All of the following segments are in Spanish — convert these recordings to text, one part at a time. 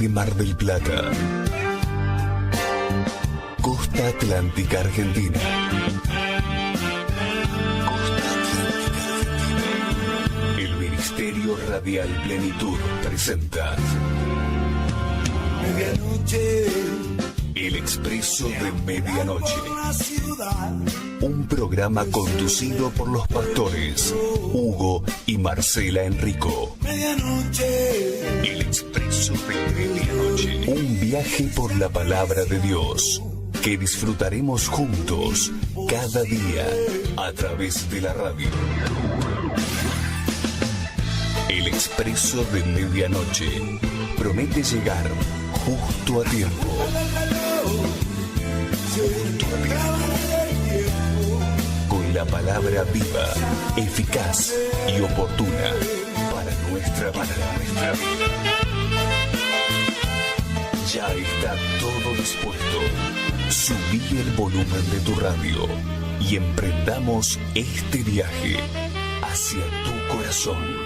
de Mar del Plata. Costa Atlántica Argentina. Costa Atlántica Argentina. El Ministerio Radial Plenitud presenta Medianoche. El Expreso de Medianoche. Un programa conducido por los pastores Hugo y Marcela Enrico. Medianoche. El Expreso de Medianoche. Un viaje por la palabra de Dios que disfrutaremos juntos cada día a través de la radio. El Expreso de Medianoche promete llegar justo a tiempo. Con la palabra viva, eficaz y oportuna para nuestra vida. Ya está todo dispuesto. Subí el volumen de tu radio y emprendamos este viaje hacia tu corazón.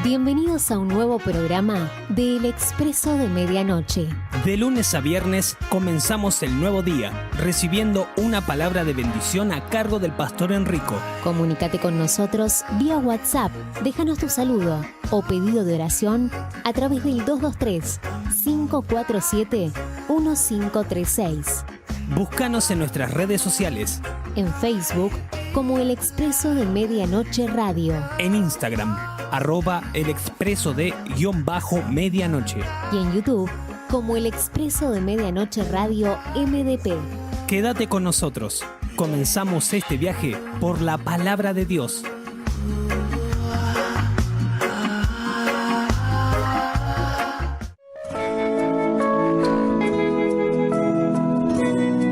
Bienvenidos a un nuevo programa de El Expreso de Medianoche. De lunes a viernes comenzamos el nuevo día, recibiendo una palabra de bendición a cargo del pastor Enrico. Comunícate con nosotros vía WhatsApp, déjanos tu saludo o pedido de oración a través del 223-547-1536. Búscanos en nuestras redes sociales. En Facebook como El Expreso de Medianoche Radio. En Instagram, @elexpreso_de_medianoche. Y en YouTube como El Expreso de Medianoche Radio MDP. Quédate con nosotros. Comenzamos este viaje por la palabra de Dios.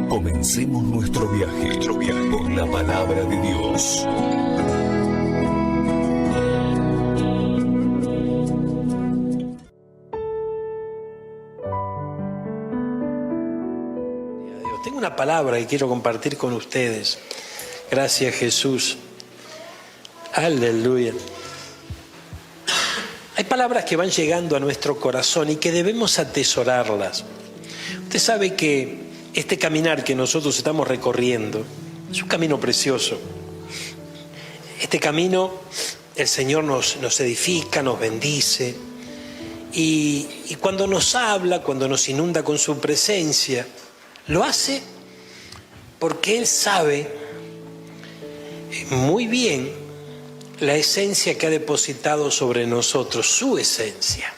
Comencemos nuestro viaje por la palabra de Dios. Tengo una palabra que quiero compartir con ustedes. Gracias, Jesús. Aleluya. Hay palabras que van llegando a nuestro corazón y que debemos atesorarlas. Usted sabe que este caminar que nosotros estamos recorriendo es un camino precioso. Este camino el Señor nos edifica, nos bendice. Y cuando nos habla, cuando nos inunda con su presencia, lo hace porque Él sabe muy bien la esencia que ha depositado sobre nosotros, su esencia.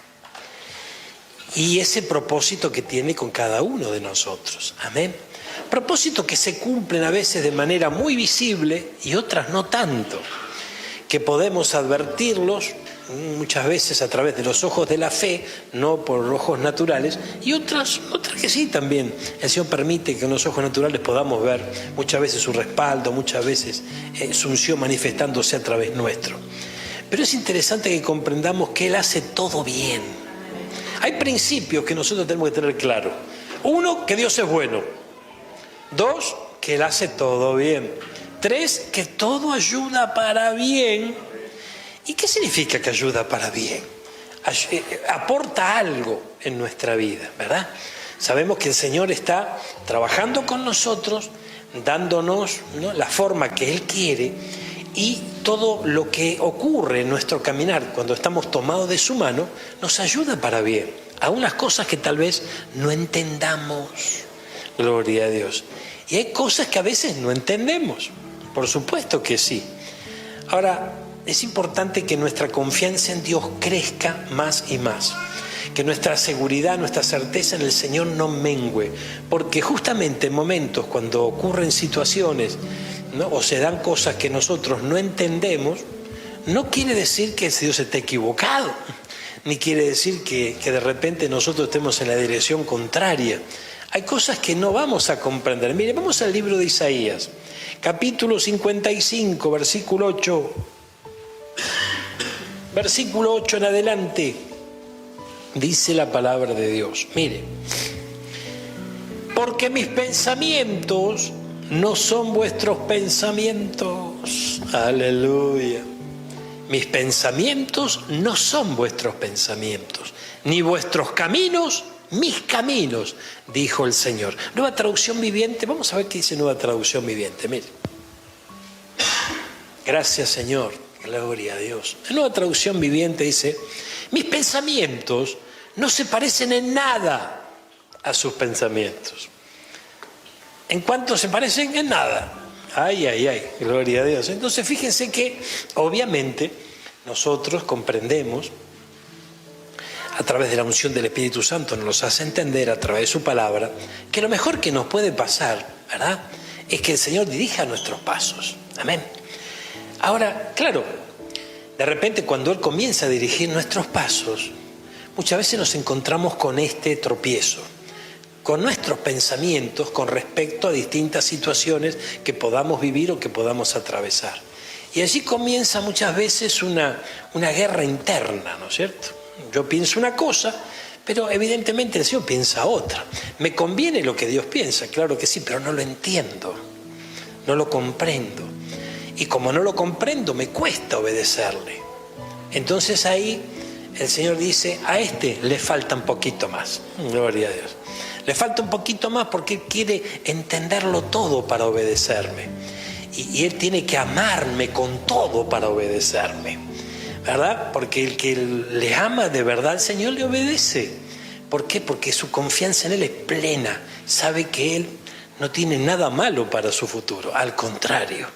Y ese propósito que tiene con cada uno de nosotros. Amén. Propósitos que se cumplen a veces de manera muy visible y otras no tanto. Que podemos advertirlos muchas veces a través de los ojos de la fe, no por ojos naturales, y otras que sí también. El Señor permite que con los ojos naturales podamos ver muchas veces su respaldo, muchas veces su unción manifestándose a través nuestro. Pero es interesante que comprendamos que Él hace todo bien. Hay principios que nosotros tenemos que tener claro. Uno, que Dios es bueno. Dos, que Él hace todo bien. Tres, que todo ayuda para bien. ¿Y qué significa que ayuda para bien? Aporta algo en nuestra vida, ¿verdad? Sabemos que el Señor está trabajando con nosotros, dándonos, ¿no?, la forma que Él quiere, y todo lo que ocurre en nuestro caminar cuando estamos tomados de su mano nos ayuda para bien. Aún las cosas que tal vez no entendamos, gloria a Dios. Y hay cosas que a veces no entendemos, por supuesto que sí. Ahora, es importante que nuestra confianza en Dios crezca más y más. Que nuestra seguridad, nuestra certeza en el Señor no mengüe. Porque justamente en momentos cuando ocurren situaciones, ¿no?, o se dan cosas que nosotros no entendemos, no quiere decir que Dios esté equivocado. Ni quiere decir que de repente nosotros estemos en la dirección contraria. Hay cosas que no vamos a comprender. Mire, vamos al libro de Isaías, capítulo 55, versículo 8. Versículo 8 en adelante, dice la palabra de Dios. Mire, porque mis pensamientos no son vuestros pensamientos. Aleluya. mis pensamientos no son vuestros pensamientos, ni vuestros caminos mis caminos, dijo el Señor. Nueva Traducción Viviente, vamos a ver qué dice Nueva Traducción Viviente, mire. Gracias, Señor, gloria a Dios. La Nueva Traducción Viviente dice, mis pensamientos no se parecen en nada a sus pensamientos. ¿En cuánto se parecen? En nada. Ay, ay, ay, gloria a Dios. Entonces fíjense que obviamente nosotros comprendemos a través de la unción del Espíritu Santo, nos hace entender a través de su palabra que lo mejor que nos puede pasar, ¿verdad?, es que el Señor dirija nuestros pasos. Amén. Ahora, claro, de repente cuando Él comienza a dirigir nuestros pasos, muchas veces nos encontramos con este tropiezo, con nuestros pensamientos con respecto a distintas situaciones que podamos vivir o que podamos atravesar. Y allí comienza muchas veces una guerra interna, ¿no es cierto? Yo pienso una cosa, pero evidentemente el Señor piensa otra. Me conviene lo que Dios piensa, claro que sí, pero no lo entiendo, no lo comprendo. Y como no lo comprendo, me cuesta obedecerle. Entonces ahí el Señor dice, a este le falta un poquito más. Gloria a Dios. Le falta un poquito más porque Él quiere entenderlo todo para obedecerme. Y Él tiene que amarme con todo para obedecerme. ¿Verdad? Porque el que le ama de verdad al Señor le obedece. ¿Por qué? Porque su confianza en Él es plena. Sabe que Él no tiene nada malo para su futuro, al contrario.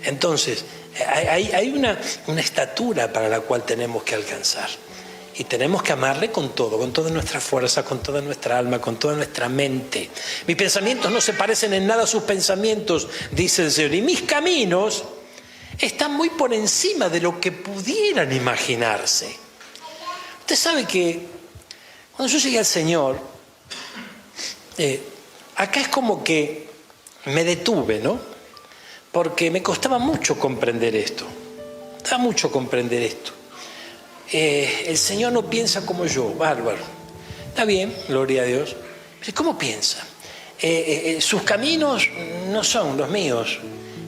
Entonces, hay una estatura para la cual tenemos que alcanzar. Y tenemos que amarle con todo, con toda nuestra fuerza, con toda nuestra alma, con toda nuestra mente. Mis pensamientos no se parecen en nada a sus pensamientos, dice el Señor. Y mis caminos están muy por encima de lo que pudieran imaginarse. Usted sabe que cuando yo llegué al Señor, acá es como que me detuve, ¿no? Porque me costaba mucho comprender esto. Costaba mucho comprender esto. El Señor no piensa como yo, bárbaro. Está bien, gloria a Dios. Pero ¿cómo piensa? Sus caminos no son los míos.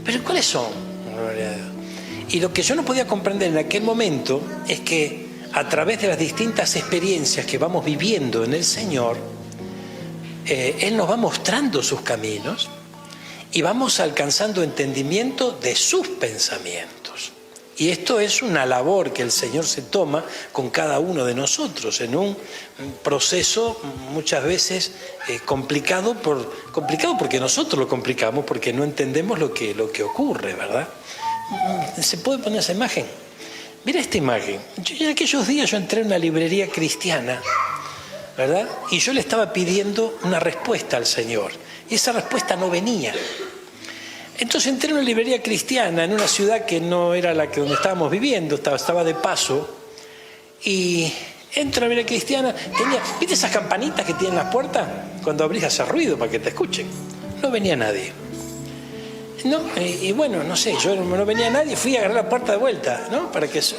¿Pero cuáles son? Gloria a Dios. Y lo que yo no podía comprender en aquel momento es que a través de las distintas experiencias que vamos viviendo en el Señor, Él nos va mostrando sus caminos y vamos alcanzando entendimiento de sus pensamientos. Y esto es una labor que el Señor se toma con cada uno de nosotros en un proceso muchas veces complicado porque nosotros lo complicamos, porque no entendemos lo que ocurre, ¿verdad? ¿Se puede poner esa imagen? Mira esta imagen. En aquellos días yo entré en una librería cristiana, ¿verdad? Y yo le estaba pidiendo una respuesta al Señor. Y esa respuesta no venía. Entonces entré en una librería cristiana en una ciudad que no era la que donde estábamos viviendo, estaba de paso. Y entro a la librería cristiana, ¿viste esas campanitas que tienen las puertas? Cuando abrís hace ruido para que te escuchen. No venía nadie. No, y bueno, no sé, yo no venía nadie, fui a agarrar la puerta de vuelta, ¿no?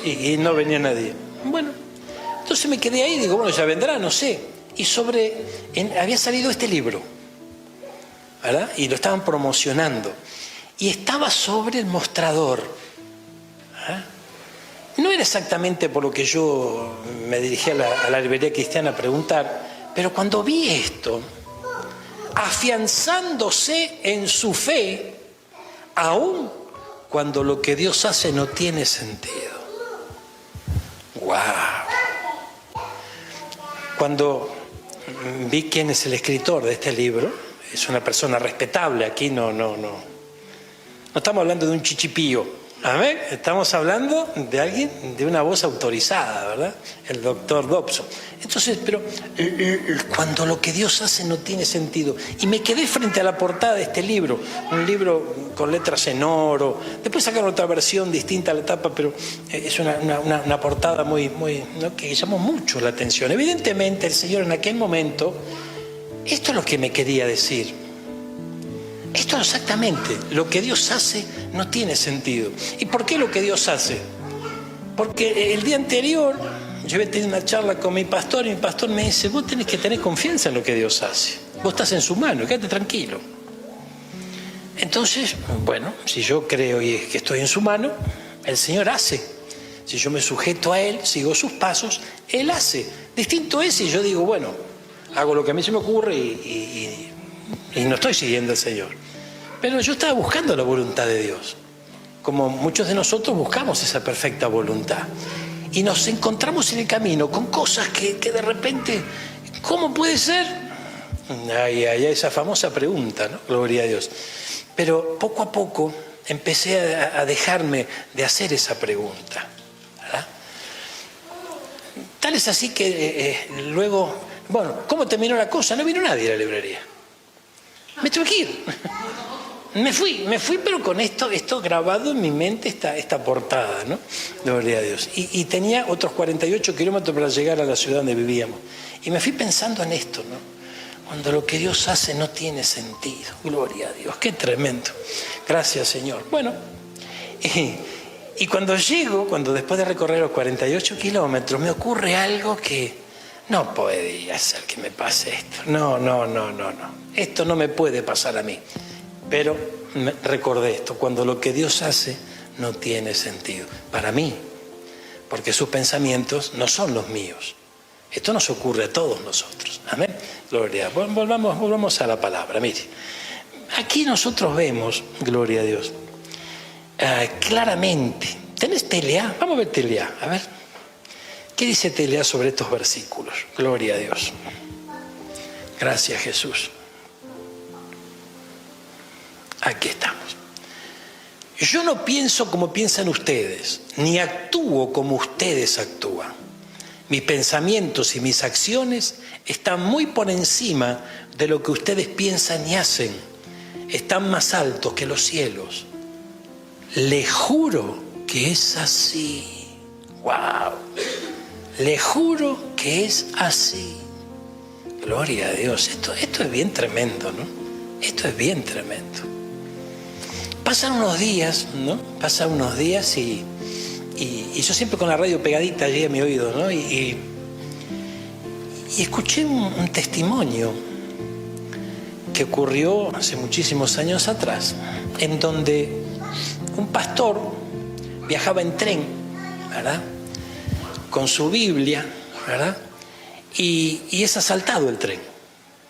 Y no venía nadie. Bueno, entonces me quedé ahí y digo, bueno, ya vendrá, no sé. Y había salido este libro, ¿verdad? Y lo estaban promocionando. Y estaba sobre el mostrador. No era exactamente por lo que yo me dirigí a la librería cristiana a preguntar, pero cuando vi esto, afianzándose en su fe, aun cuando lo que Dios hace no tiene sentido. ¡Wow! Cuando vi quién es el escritor de este libro, es una persona respetable, aquí no estamos hablando de un chichipío. Amén. Estamos hablando de alguien de una voz autorizada, ¿verdad? El doctor Dobson. Entonces, pero cuando lo que Dios hace no tiene sentido. Y me quedé frente a la portada de este libro, un libro con letras en oro. Después sacaron otra versión distinta a la tapa, pero es una portada muy, ¿no?, que llamó mucho la atención. Evidentemente, el Señor en aquel momento, esto es lo que me quería decir. Esto es exactamente, lo que Dios hace no tiene sentido. ¿Y por qué lo que Dios hace? Porque el día anterior yo había tenido una charla con mi pastor y mi pastor me dice, vos tenés que tener confianza en lo que Dios hace. Vos estás en su mano, quédate tranquilo. Entonces, bueno, si yo creo y que estoy en su mano, el Señor hace. Si yo me sujeto a Él, sigo sus pasos, Él hace. Distinto es si yo digo, bueno, hago lo que a mí se me ocurre y no estoy siguiendo al Señor. Pero yo estaba buscando la voluntad de Dios, como muchos de nosotros buscamos esa perfecta voluntad. Y nos encontramos en el camino con cosas que de repente, ¿cómo puede ser? Ay, esa famosa pregunta, ¿no? Gloria a Dios. Pero poco a poco empecé a dejarme de hacer esa pregunta, ¿verdad? Tal es así que luego, bueno, ¿cómo terminó la cosa? No vino nadie a la librería. Me tuve que ir. Me fui, pero con esto grabado en mi mente, esta portada, ¿no? Gloria a Dios. Y tenía otros 48 kilómetros para llegar a la ciudad donde vivíamos. Y me fui pensando en esto, ¿no? Cuando lo que Dios hace no tiene sentido. Gloria a Dios, qué tremendo. Gracias, Señor. Bueno, y cuando después de recorrer los 48 kilómetros, me ocurre algo que no podía ser que me pase esto. No. Esto no me puede pasar a mí. Pero recordé esto, cuando lo que Dios hace no tiene sentido. Para mí, porque sus pensamientos no son los míos. Esto nos ocurre a todos nosotros. Amén. Gloria. Volvamos a la palabra. Mire, aquí nosotros vemos, gloria a Dios, claramente. ¿Tenés Telea? Vamos a ver Telea. A ver. ¿Qué dice Telea sobre estos versículos? Gloria a Dios. Gracias, Jesús. Aquí estamos. Yo no pienso como piensan ustedes, ni actúo como ustedes actúan. Mis pensamientos y mis acciones están muy por encima de lo que ustedes piensan y hacen. Están más altos que los cielos. Les juro que es así. ¡Wow! Les juro que es así. Gloria a Dios. Esto es bien tremendo, ¿no? Esto es bien tremendo. Pasan unos días, ¿no? Pasan unos días y yo siempre con la radio pegadita allí a mi oído, ¿no? Y escuché un testimonio que ocurrió hace muchísimos años atrás, en donde un pastor viajaba en tren, ¿verdad? Con su Biblia, ¿verdad? Y es asaltado el tren.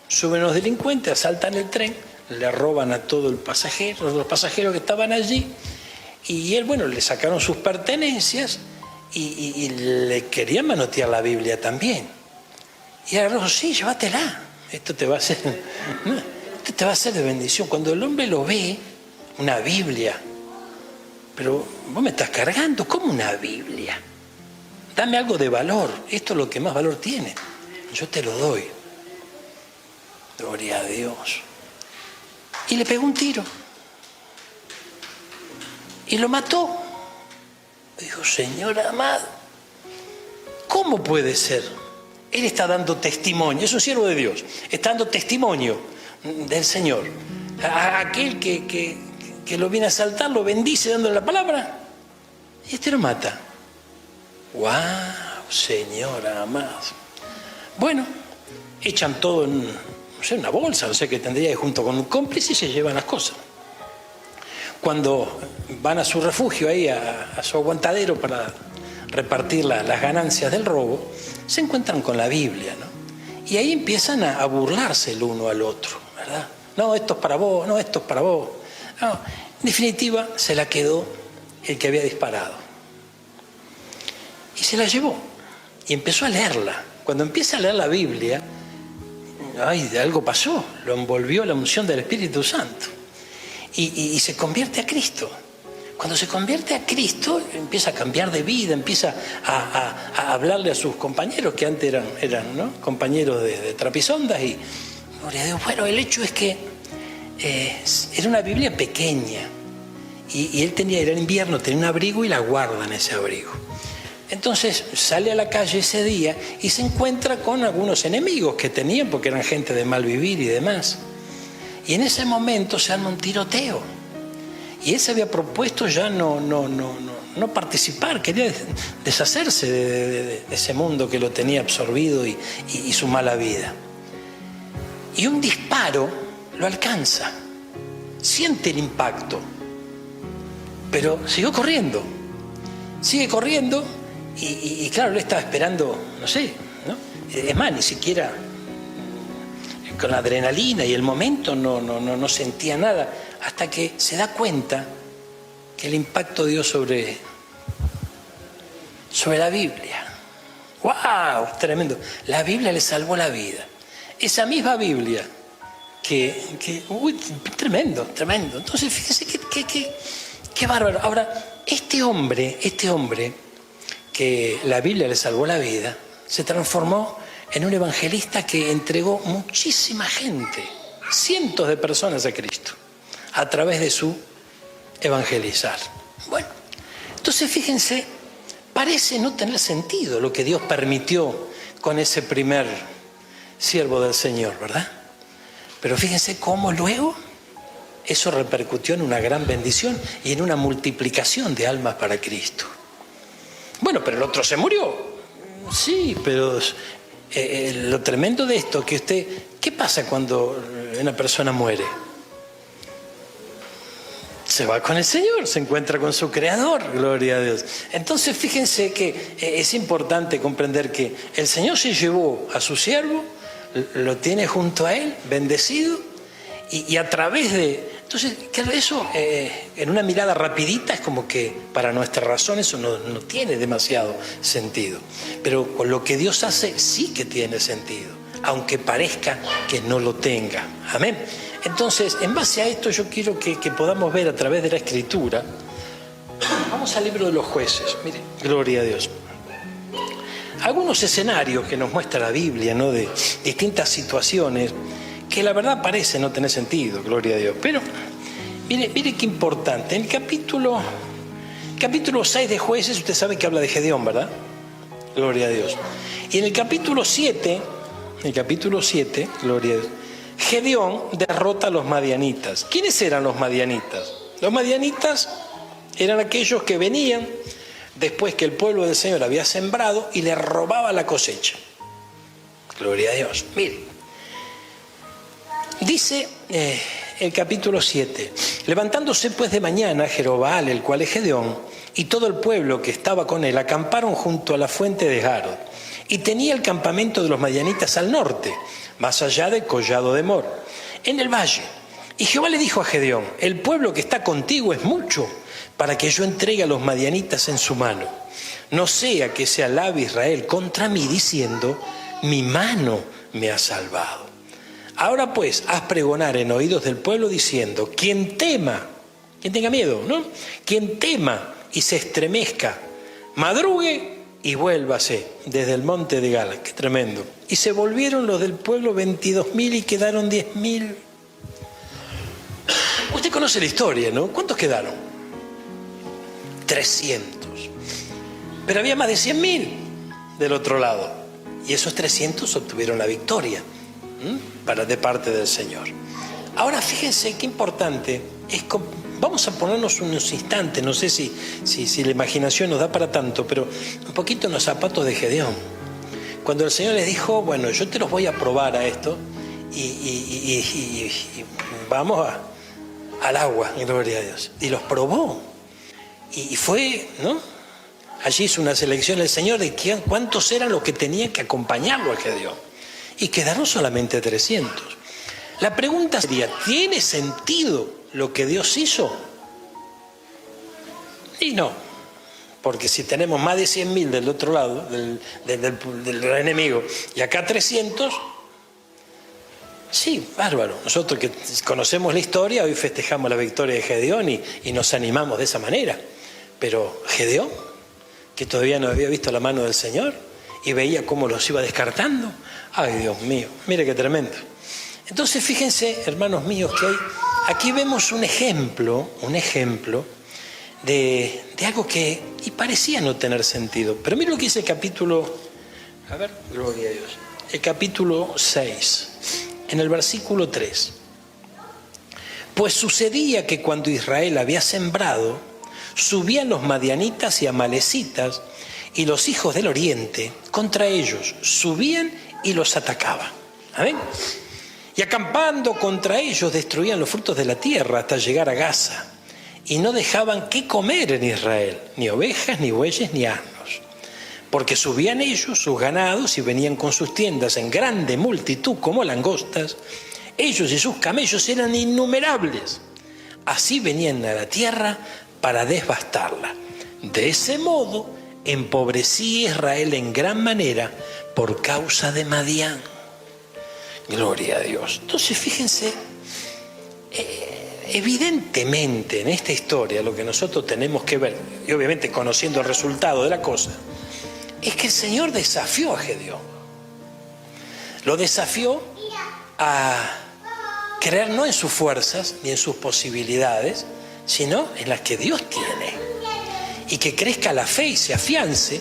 Suben los delincuentes, asaltan el tren, le roban a todos los pasajeros que estaban allí, y él, bueno, le sacaron sus pertenencias y le querían manotear la Biblia también. Y él dijo, sí, llévatela, esto te va a hacer de bendición. Cuando el hombre lo ve, una Biblia, pero vos me estás cargando, ¿cómo una Biblia? Dame algo de valor, esto es lo que más valor tiene, yo te lo doy. Gloria a Dios. Y le pegó un tiro. Y lo mató. Dijo, Señor amado, ¿cómo puede ser? Él está dando testimonio, es un siervo de Dios, está dando testimonio del Señor. A aquel que lo viene a asaltar, lo bendice dándole la palabra, y este lo mata. ¡Wow! Señor amado. Bueno, echan todo en una bolsa, no sé qué tendría, y junto con un cómplice y se llevan las cosas. Cuando van a su refugio, ahí a su aguantadero para repartir las ganancias del robo, se encuentran con la Biblia, ¿no? Y ahí empiezan a burlarse el uno al otro, ¿verdad? No, esto es para vos, no, esto es para vos. No, en definitiva, se la quedó el que había disparado. Y se la llevó. Y empezó a leerla. Cuando empieza a leer la Biblia, algo pasó, lo envolvió la unción del Espíritu Santo. Y se convierte a Cristo. Cuando se convierte a Cristo, empieza a cambiar de vida, empieza a hablarle a sus compañeros, que antes eran ¿no? compañeros de trapisondas. Y gloria a Dios. Bueno, el hecho es que era una Biblia pequeña. Y él era invierno, tenía un abrigo y la guarda en ese abrigo. Entonces sale a la calle ese día y se encuentra con algunos enemigos que tenían, porque eran gente de mal vivir y demás. Y en ese momento se arma un tiroteo. Y él se había propuesto ya no participar, quería deshacerse de ese mundo que lo tenía absorbido y su mala vida. Y un disparo lo alcanza, siente el impacto, pero siguió corriendo. sigue corriendo y claro, él estaba esperando, no sé, ¿no? Es más, ni siquiera con la adrenalina y el momento no sentía nada, hasta que se da cuenta que el impacto dio sobre la Biblia. ¡Wow! Tremendo. La Biblia le salvó la vida. Esa misma Biblia uy, tremendo. Entonces, fíjense qué bárbaro. Ahora, este hombre que la Biblia le salvó la vida, se transformó en un evangelista que entregó muchísima gente, cientos de personas a Cristo, a través de su evangelizar. Bueno, entonces fíjense, parece no tener sentido lo que Dios permitió con ese primer siervo del Señor, ¿verdad? Pero fíjense cómo luego eso repercutió en una gran bendición y en una multiplicación de almas para Cristo. Bueno, pero el otro se murió. Sí, pero lo tremendo de esto, ¿qué pasa cuando una persona muere? Se va con el Señor, se encuentra con su Creador, gloria a Dios. Entonces fíjense que es importante comprender que el Señor se llevó a su siervo, lo tiene junto a Él, bendecido, y a través de... Entonces, eso en una mirada rapidita es como que para nuestra razón eso no tiene demasiado sentido. Pero con lo que Dios hace sí que tiene sentido, aunque parezca que no lo tenga. Amén. Entonces, en base a esto yo quiero que podamos ver a través de la Escritura. Vamos al libro de los Jueces. Mire, gloria a Dios. Algunos escenarios que nos muestra la Biblia, ¿no? De distintas situaciones que la verdad parece no tener sentido, gloria a Dios. Pero mire qué importante. En el capítulo 6 de Jueces, usted sabe que habla de Gedeón, ¿verdad? Gloria a Dios. Y en el capítulo 7, gloria a Dios, Gedeón derrota a los madianitas. ¿Quiénes eran los madianitas? Los madianitas eran aquellos que venían después que el pueblo del Señor había sembrado y le robaba la cosecha. Gloria a Dios. Mire, dice el capítulo 7, levantándose pues de mañana Jerobbaal, el cual es Gedeón, y todo el pueblo que estaba con él acamparon junto a la fuente de Jarod, y tenía el campamento de los madianitas al norte, más allá del collado de Mor, en el valle. Y Jehová le dijo a Gedeón, el pueblo que está contigo es mucho, para que yo entregue a los madianitas en su mano. No sea que se alabe Israel contra mí, diciendo, mi mano me ha salvado. Ahora pues, haz pregonar en oídos del pueblo diciendo, quien tema, quien tenga miedo, ¿no? Quien tema y se estremezca, madrugue y vuélvase desde el monte de Gala. Qué tremendo. Y se volvieron los del pueblo 22.000 y quedaron 10.000. Usted conoce la historia, ¿no? ¿Cuántos quedaron? 300. Pero había más de 100.000 del otro lado. Y esos 300 obtuvieron la victoria de parte del Señor. Ahora fíjense qué importante es. Vamos a ponernos unos instantes, no sé si la imaginación nos da para tanto, pero un poquito en los zapatos de Gedeón. Cuando el Señor les dijo, bueno, yo te los voy a probar a esto y vamos al agua, gloria a Dios. Y los probó. Y fue, ¿no? Allí hizo una selección el Señor de cuántos eran los que tenían que acompañarlo a Gedeón. Y quedaron solamente 300. La pregunta sería, ¿tiene sentido lo que Dios hizo? Y no, porque si tenemos más de 100.000 del otro lado, del enemigo, y acá 300, sí, bárbaro. Nosotros que conocemos la historia, hoy festejamos la victoria de Gedeón y nos animamos de esa manera. Pero Gedeón, que todavía no había visto la mano del Señor y veía cómo los iba descartando, ay Dios mío, mire qué tremendo. Entonces fíjense, hermanos míos, que aquí vemos un ejemplo de algo que y parecía no tener sentido. Pero mire lo que dice el capítulo, a ver, gloria a Dios, el capítulo 6, en el versículo 3. Pues sucedía que cuando Israel había sembrado, subían los madianitas y amalecitas y los hijos del oriente contra ellos, subían y los atacaban. ¿Amén? Y acampando contra ellos destruían los frutos de la tierra hasta llegar a Gaza. y no dejaban qué comer en Israel, ni ovejas, ni bueyes, ni asnos. Porque subían ellos, sus ganados, y venían con sus tiendas en grande multitud como langostas. Ellos y sus camellos eran innumerables. Así venían a la tierra para devastarla. De ese modo empobrecía Israel en gran manera por causa de Madián. Gloria a Dios. Entonces fíjense, evidentemente en esta historia lo que nosotros tenemos que ver, y obviamente conociendo el resultado de la cosa, es que el Señor desafió a Gedeón. Lo desafió a creer no en sus fuerzas ni en sus posibilidades, sino en las que Dios tiene. Y que crezca la fe y se afiance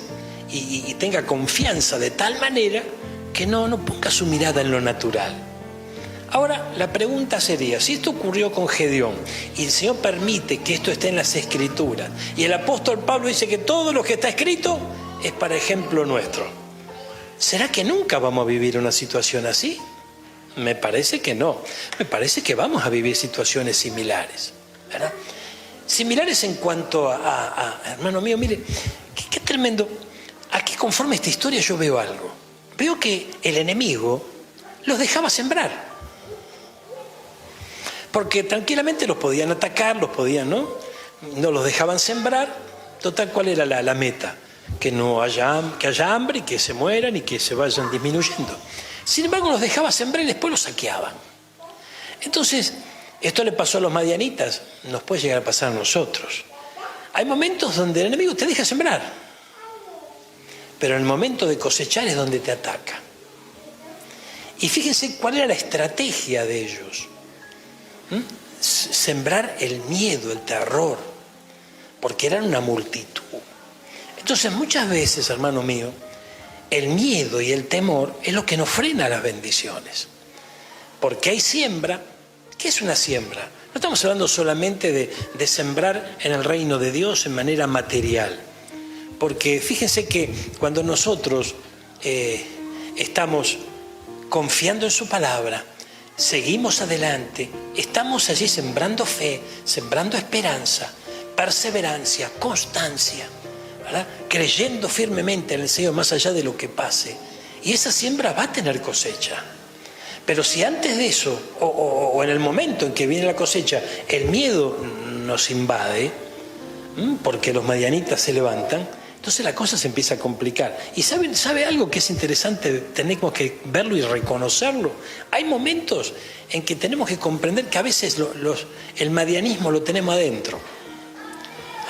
y tenga confianza de tal manera que no ponga su mirada en lo natural. Ahora, la pregunta sería, si esto ocurrió con Gedeón y el Señor permite que esto esté en las Escrituras, y el apóstol Pablo dice que todo lo que está escrito es para ejemplo nuestro, ¿será que nunca vamos a vivir una situación así? Me parece que no. Me parece que vamos a vivir situaciones similares, ¿verdad? Similares en cuanto a hermano mío, mire, qué tremendo. Aquí conforme a esta historia yo veo algo. Veo que el enemigo los dejaba sembrar. Porque tranquilamente los podían atacar, los podían, ¿no? No los dejaban sembrar. Total, ¿cuál era la meta? Que haya hambre y que se mueran y que se vayan disminuyendo. Sin embargo, los dejaba sembrar y después los saqueaban. Entonces, esto le pasó a los madianitas, nos puede llegar a pasar a nosotros. Hay momentos donde el enemigo te deja sembrar, pero en el momento de cosechar es donde te ataca. Y fíjense cuál era la estrategia de ellos. Sembrar el miedo, el terror, porque eran una multitud. Entonces, muchas veces, hermano mío, el miedo y el temor es lo que nos frena las bendiciones. Porque hay siembra. ¿Qué es una siembra? No estamos hablando solamente de sembrar en el reino de Dios en manera material. Porque fíjense que cuando nosotros estamos confiando en su palabra, seguimos adelante, estamos allí sembrando fe, sembrando esperanza, perseverancia, constancia, ¿verdad? Creyendo firmemente en el Señor más allá de lo que pase. Y esa siembra va a tener cosecha. Pero si antes de eso, o en el momento en que viene la cosecha, el miedo nos invade, porque los madianitas se levantan, entonces la cosa se empieza a complicar. ¿Y sabe algo que es interesante? Tenemos que verlo y reconocerlo. Hay momentos en que tenemos que comprender que a veces el madianismo lo tenemos adentro.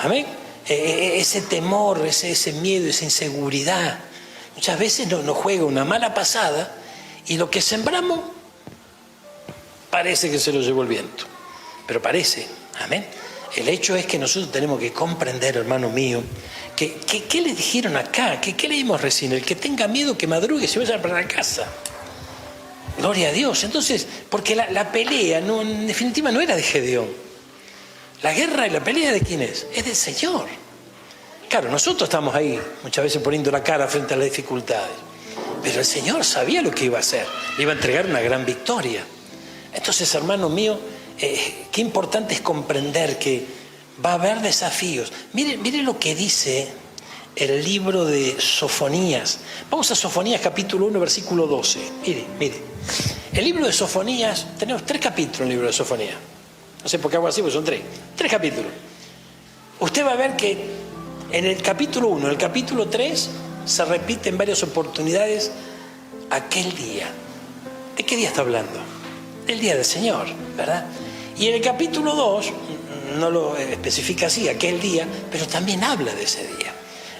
¿Amén? Ese temor, ese miedo, esa inseguridad, muchas veces nos juega una mala pasada. Y lo que sembramos parece que se lo llevó el viento. Pero parece, amén. El hecho es que nosotros tenemos que comprender, hermano mío, que ¿qué le dijeron acá? ¿Qué leímos recién? El que tenga miedo que madrugue y se vaya para la casa. Gloria a Dios. Entonces, porque la pelea, en definitiva, no era de Gedeón. La guerra y la pelea, ¿de quién es? Es del Señor. Claro, nosotros estamos ahí muchas veces poniendo la cara frente a las dificultades. Pero el Señor sabía lo que iba a hacer. Le iba a entregar una gran victoria. Entonces, hermano mío, qué importante es comprender que va a haber desafíos. Mire lo que dice el libro de Sofonías. Vamos a Sofonías capítulo 1, versículo 12. Mire. El libro de Sofonías, tenemos 3 capítulos en el libro de Sofonías. No sé por qué hago así, porque son 3 capítulos. Usted va a ver que en el capítulo 1, en el capítulo 3... se repite en varias oportunidades aquel día. ¿De qué día está hablando? Del día del Señor, ¿verdad? Y en el capítulo 2 no lo especifica así, aquel día, pero también habla de ese día.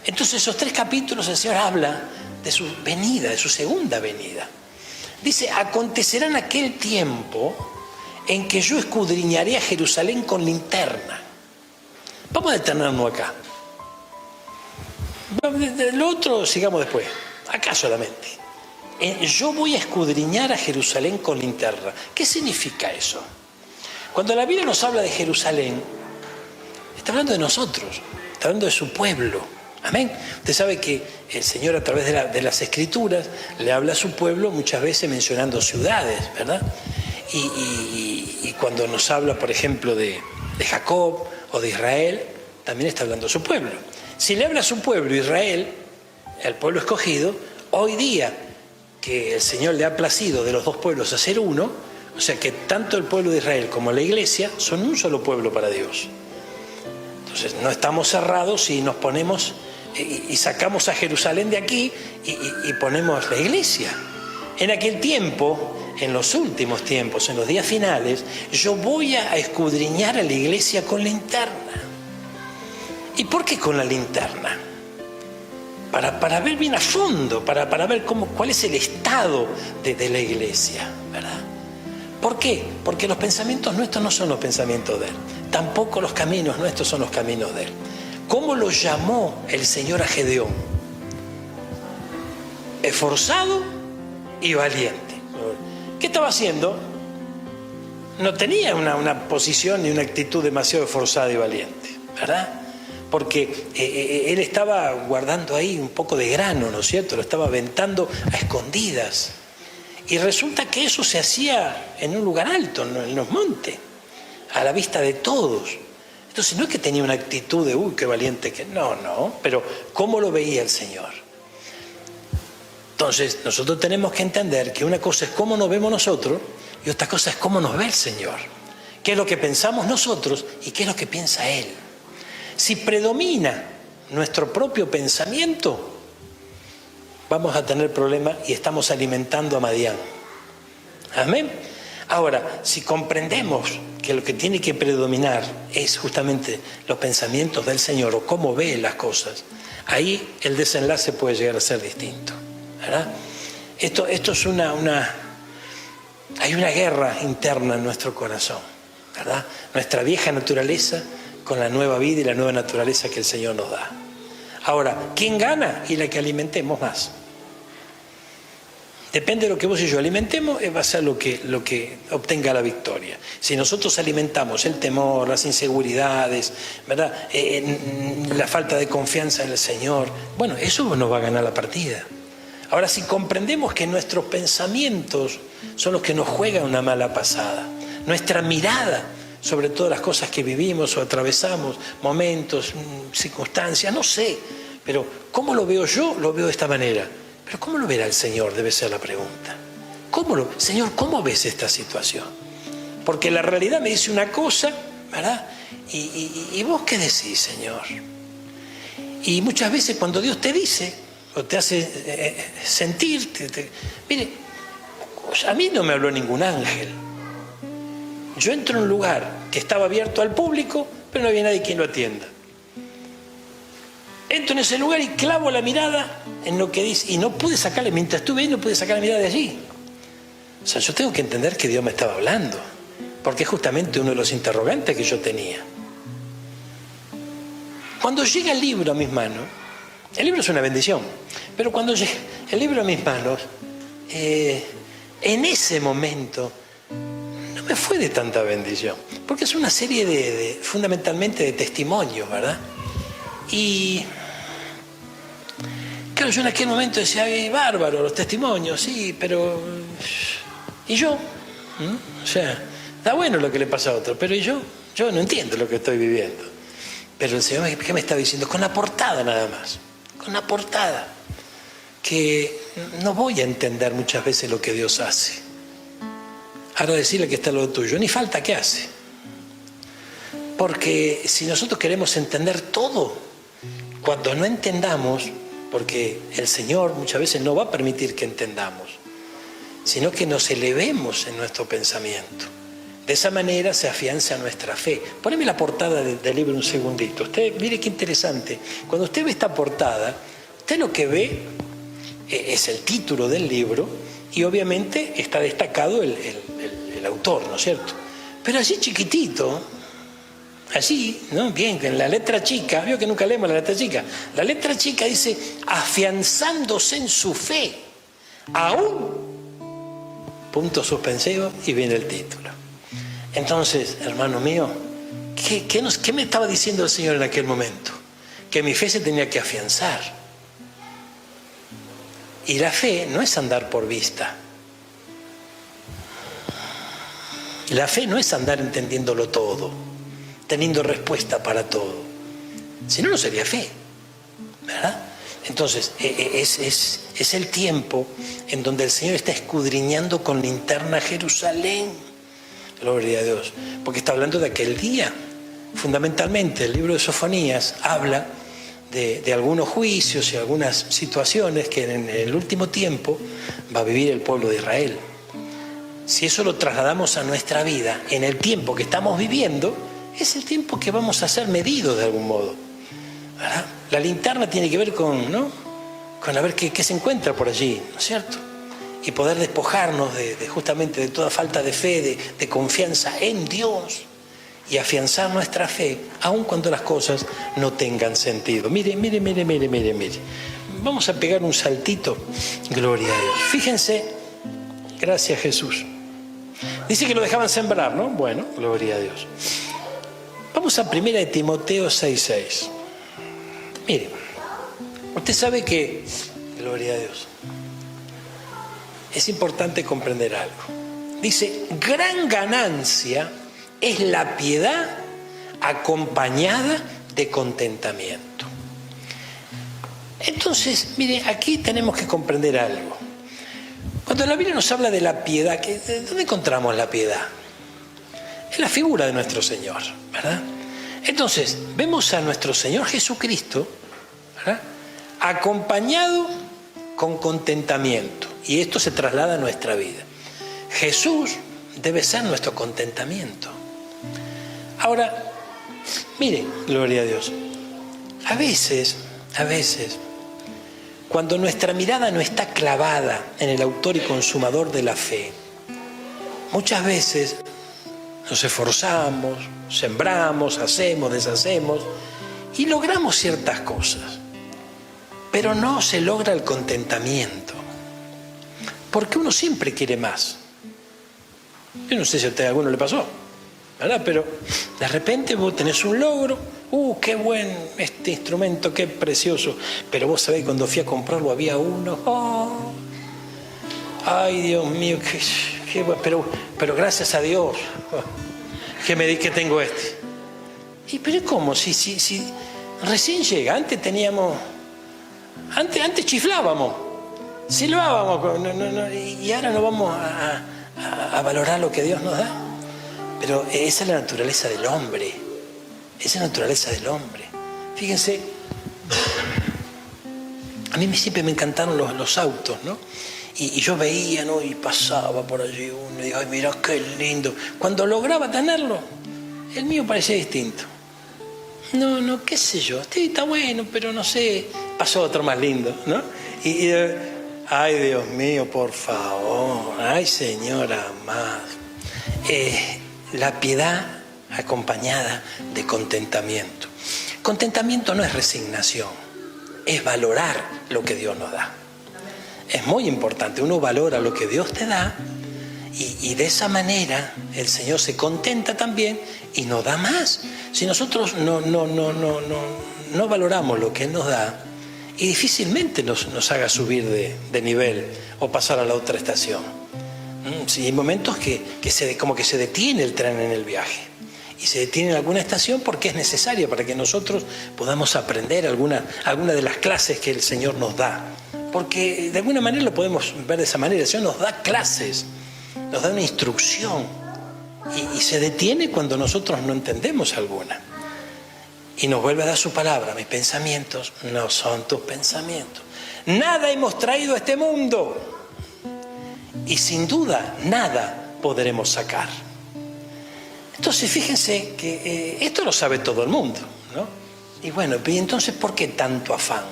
Entonces esos 3 capítulos el Señor habla de su venida, de su segunda venida. Dice, acontecerá en aquel tiempo en que yo escudriñaré a Jerusalén con linterna. Vamos a detenernos acá. Lo otro sigamos después, acá solamente. Yo voy a escudriñar a Jerusalén con linterna. ¿Qué significa eso? Cuando la Biblia nos habla de Jerusalén, está hablando de nosotros, está hablando de su pueblo. Amén. Usted sabe que el Señor a través de las Escrituras le habla a su pueblo muchas veces mencionando ciudades, ¿verdad? Y cuando nos habla, por ejemplo, de Jacob o de Israel, también está hablando a su pueblo. Si le habla a su pueblo, Israel, el pueblo escogido, hoy día que el Señor le ha placido de los dos pueblos hacer uno, o sea que tanto el pueblo de Israel como la iglesia son un solo pueblo para Dios. Entonces no estamos cerrados y nos ponemos y sacamos a Jerusalén de aquí y ponemos la iglesia. En aquel tiempo, en los últimos tiempos, en los días finales, yo voy a escudriñar a la iglesia con linterna. ¿Y por qué con la linterna? Para ver bien a fondo, para ver cuál es el estado de la iglesia, ¿verdad? ¿Por qué? Porque los pensamientos nuestros no son los pensamientos de Él. Tampoco los caminos nuestros son los caminos de Él. ¿Cómo lo llamó el Señor a Gedeón? Esforzado y valiente. ¿Qué estaba haciendo? No tenía una posición ni una actitud demasiado esforzada y valiente, ¿verdad? Porque él estaba guardando ahí un poco de grano, ¿no es cierto? Lo estaba aventando a escondidas. Y resulta que eso se hacía en un lugar alto, en los montes, a la vista de todos. Entonces no es que tenía una actitud de, uy, qué valiente que... No, pero ¿cómo lo veía el Señor? Entonces nosotros tenemos que entender que una cosa es cómo nos vemos nosotros y otra cosa es cómo nos ve el Señor. ¿Qué es lo que pensamos nosotros y qué es lo que piensa Él? Si predomina nuestro propio pensamiento, vamos a tener problemas y estamos alimentando a Madián. Amén. Ahora, si comprendemos que lo que tiene que predominar es justamente los pensamientos del Señor o cómo ve las cosas, ahí el desenlace puede llegar a ser distinto, ¿verdad? Esto es hay una guerra interna en nuestro corazón, ¿verdad? Nuestra vieja naturaleza con la nueva vida y la nueva naturaleza que el Señor nos da. Ahora, ¿quién gana? Y la que alimentemos más. Depende de lo que vos y yo alimentemos, va a ser lo que obtenga la victoria. Si nosotros alimentamos el temor, las inseguridades, ¿verdad? La falta de confianza en el Señor, bueno, eso nos va a ganar la partida. Ahora, si comprendemos que nuestros pensamientos son los que nos juegan una mala pasada, nuestra mirada sobre todas las cosas que vivimos o atravesamos, momentos, circunstancias, no sé, pero ¿cómo lo veo yo? Lo veo de esta manera. Pero ¿cómo lo verá el Señor? Debe ser la pregunta. Señor, ¿cómo ves esta situación? Porque la realidad me dice una cosa, ¿verdad? ¿Y vos qué decís, Señor? Y muchas veces cuando Dios te dice, o te hace sentir, mire, a mí no me habló ningún ángel. Yo entro en un lugar que estaba abierto al público, pero no había nadie quien lo atienda. Entro en ese lugar y clavo la mirada en lo que dice, y no pude sacarle, mientras estuve ahí no pude sacar la mirada de allí. O sea, yo tengo que entender que Dios me estaba hablando, porque es justamente uno de los interrogantes que yo tenía. Cuando llega el libro a mis manos, el libro es una bendición, pero cuando llega el libro a mis manos, en ese momento no me fue de tanta bendición, porque es una serie fundamentalmente de testimonios, ¿verdad? Y claro, yo en aquel momento decía, ay, bárbaro, los testimonios, sí, pero ¿y yo? O sea, está bueno lo que le pasa a otro, pero ¿y yo? Yo no entiendo lo que estoy viviendo. Pero el Señor, ¿qué me está diciendo? Con la portada nada más, con la portada, que no voy a entender muchas veces lo que Dios hace. Ahora decirle que está lo tuyo, ni falta que hace. Porque si nosotros queremos entender todo, cuando no entendamos, porque el Señor muchas veces no va a permitir que entendamos, sino que nos elevemos en nuestro pensamiento. De esa manera se afianza nuestra fe. Poneme la portada del libro un segundito. Usted, mire qué interesante. Cuando usted ve esta portada, usted lo que ve es el título del libro y obviamente está destacado el autor, ¿no es cierto? Pero así chiquitito, así, ¿no? Bien, en la letra chica, vio que nunca leemos la letra chica. La letra chica dice, afianzándose en su fe, aún, punto suspensivo, y viene el título. Entonces, hermano mío, ¿qué me estaba diciendo el Señor en aquel momento? Que mi fe se tenía que afianzar. Y la fe no es andar por vista. La fe no es andar entendiéndolo todo. teniendo respuesta para todo. Si no, no sería fe, ¿verdad? Entonces, es el tiempo en donde el Señor está escudriñando con linterna Jerusalén. Gloria a Dios. Porque está hablando de aquel día. Fundamentalmente, el libro de Sofonías habla de algunos juicios y algunas situaciones que en el último tiempo va a vivir el pueblo de Israel. Si eso lo trasladamos a nuestra vida, en el tiempo que estamos viviendo, es el tiempo que vamos a ser medidos de algún modo, ¿verdad? La linterna tiene que ver con, ¿no?, con a ver qué se encuentra por allí, ¿no es cierto? Y poder despojarnos justamente de toda falta de fe, de confianza en Dios, y afianzar nuestra fe, aun cuando las cosas no tengan sentido. Mire. Vamos a pegar un saltito. Gloria a Dios. Fíjense, gracias Jesús. Dice que lo dejaban sembrar, ¿no? Bueno, gloria a Dios. Vamos a 1 de Timoteo 6:6. Mire, usted sabe que, gloria a Dios, es importante comprender algo. Dice, gran ganancia es la piedad acompañada de contentamiento. Entonces, mire, aquí tenemos que comprender algo. Cuando la Biblia nos habla de la piedad, ¿dónde encontramos la piedad? En la figura de nuestro Señor, ¿verdad? Entonces, vemos a nuestro Señor Jesucristo, ¿verdad?, acompañado con contentamiento. Y esto se traslada a nuestra vida. Jesús debe ser nuestro contentamiento. Ahora, mire, gloria a Dios, a veces, cuando nuestra mirada no está clavada en el autor y consumador de la fe, muchas veces nos esforzamos, sembramos, hacemos, deshacemos y logramos ciertas cosas, pero no se logra el contentamiento, porque uno siempre quiere más. Yo no sé si a alguno le pasó, ¿verdad? Pero de repente vos tenés un logro, qué buen este instrumento, qué precioso, pero vos sabés, cuando fui a comprarlo había uno, ay Dios mío, qué bueno, pero gracias a Dios que tengo este. Y pero ¿cómo? Si recién llega, antes chiflábamos, silbábamos, y ahora no vamos a valorar lo que Dios nos da. Pero esa es la naturaleza del hombre. Esa es la naturaleza del hombre. Fíjense, a mí siempre me encantaron los autos, ¿no? Y yo veía, ¿no?, y pasaba por allí uno y digo, ay, mira qué lindo. Cuando lograba tenerlo, el mío parecía distinto. No, qué sé yo, este está bueno, pero no sé, pasó otro más lindo, ¿no? Y ay, Dios mío, por favor, ay, Señor amado. La piedad acompañada de contentamiento. Contentamiento no es resignación, es valorar lo que Dios nos da. Es muy importante, uno valora lo que Dios te da y de esa manera el Señor se contenta también y nos da más. Si nosotros no valoramos lo que Él nos da, y difícilmente nos haga subir de nivel o pasar a la otra estación. Sí, hay momentos como que se detiene el tren en el viaje y se detiene en alguna estación porque es necesaria para que nosotros podamos aprender alguna de las clases que el Señor nos da, porque de alguna manera lo podemos ver de esa manera. El Señor nos da clases, nos da una instrucción y se detiene cuando nosotros no entendemos alguna y nos vuelve a dar su palabra. Mis pensamientos no son tus pensamientos. Nada hemos traído a este mundo y sin duda nada podremos sacar. Entonces fíjense que esto lo sabe todo el mundo, ¿no? Y bueno, ¿y entonces por qué tanto afán?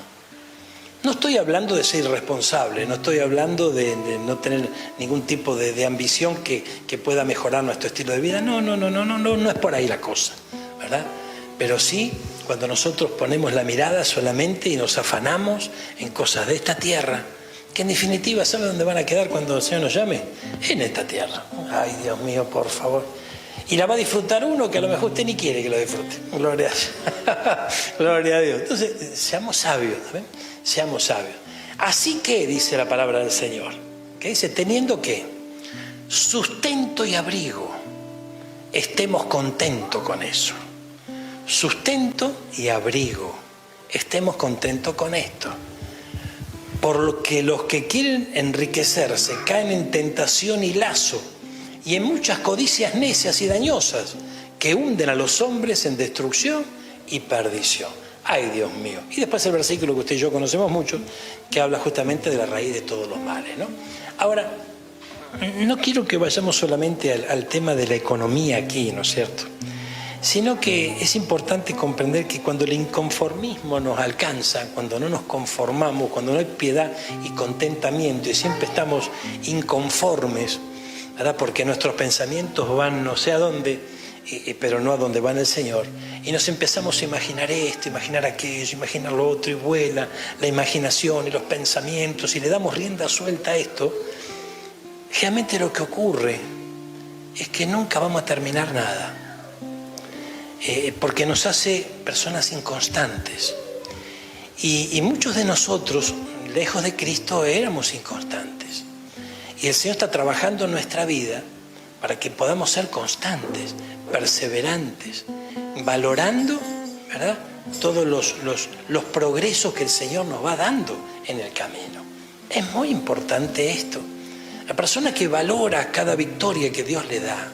No estoy hablando de ser irresponsable, no estoy hablando de no tener ningún tipo de ambición que pueda mejorar nuestro estilo de vida. No es por ahí la cosa, ¿verdad? Pero sí, cuando nosotros ponemos la mirada solamente y nos afanamos en cosas de esta tierra, que en definitiva, ¿sabe dónde van a quedar cuando el Señor nos llame? En esta tierra. Ay, Dios mío, por favor. Y la va a disfrutar uno que a lo mejor usted ni quiere que lo disfrute. Gloria a Dios. Gloria a Dios. Entonces, seamos sabios, ¿ven? Seamos sabios. Así que, dice la palabra del Señor, que dice, teniendo que sustento y abrigo, estemos contentos con eso. sustento y abrigo. Estemos contentos con esto. Por lo que los que quieren enriquecerse caen en tentación y lazo y en muchas codicias necias y dañosas que hunden a los hombres en destrucción y perdición. ¡Ay, Dios mío! Y después el versículo que usted y yo conocemos mucho, que habla justamente de la raíz de todos los males, ¿no? Ahora, no quiero que vayamos solamente al tema de la economía aquí, ¿no es cierto? Sino que es importante comprender que cuando el inconformismo nos alcanza, cuando no nos conformamos, cuando no hay piedad y contentamiento y siempre estamos inconformes, ¿verdad? Porque nuestros pensamientos van no sé a dónde, pero no a donde va el Señor, y nos empezamos a imaginar esto, imaginar aquello, imaginar lo otro, y vuela la imaginación y los pensamientos, y le damos rienda suelta a esto, realmente lo que ocurre es que nunca vamos a terminar nada. Porque nos hace personas inconstantes. Y muchos de nosotros, lejos de Cristo, éramos inconstantes. Y el Señor está trabajando en nuestra vida para que podamos ser constantes, perseverantes, valorando, ¿verdad?, todos los progresos que el Señor nos va dando en el camino. Es muy importante esto. La persona que valora cada victoria que Dios le da,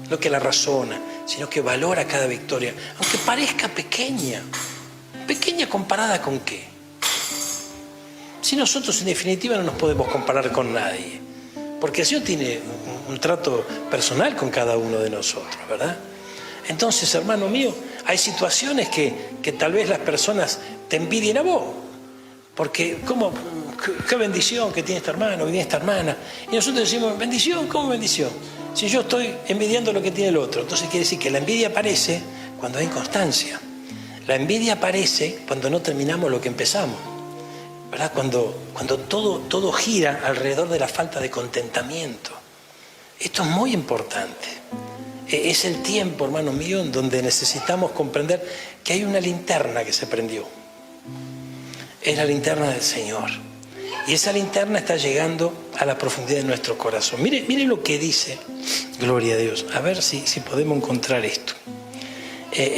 no que la razona, sino que valora cada victoria, aunque parezca pequeña. ¿Pequeña comparada con qué? Si nosotros en definitiva no nos podemos comparar con nadie, porque el Señor tiene un trato personal con cada uno de nosotros, ¿verdad? Entonces, hermano mío, hay situaciones que tal vez las personas te envidien a vos, porque qué bendición que tiene este hermano, que tiene esta hermana, y nosotros decimos, bendición, ¿cómo bendición? Si yo estoy envidiando lo que tiene el otro. Entonces quiere decir que la envidia aparece cuando hay inconstancia. La envidia aparece cuando no terminamos lo que empezamos, ¿verdad? Cuando todo gira alrededor de la falta de contentamiento. Esto es muy importante. Es el tiempo, hermano mío, en donde necesitamos comprender que hay una linterna que se prendió. Es la linterna del Señor. Y esa linterna está llegando a la profundidad de nuestro corazón. Mire lo que dice, gloria a Dios. A ver si podemos encontrar esto.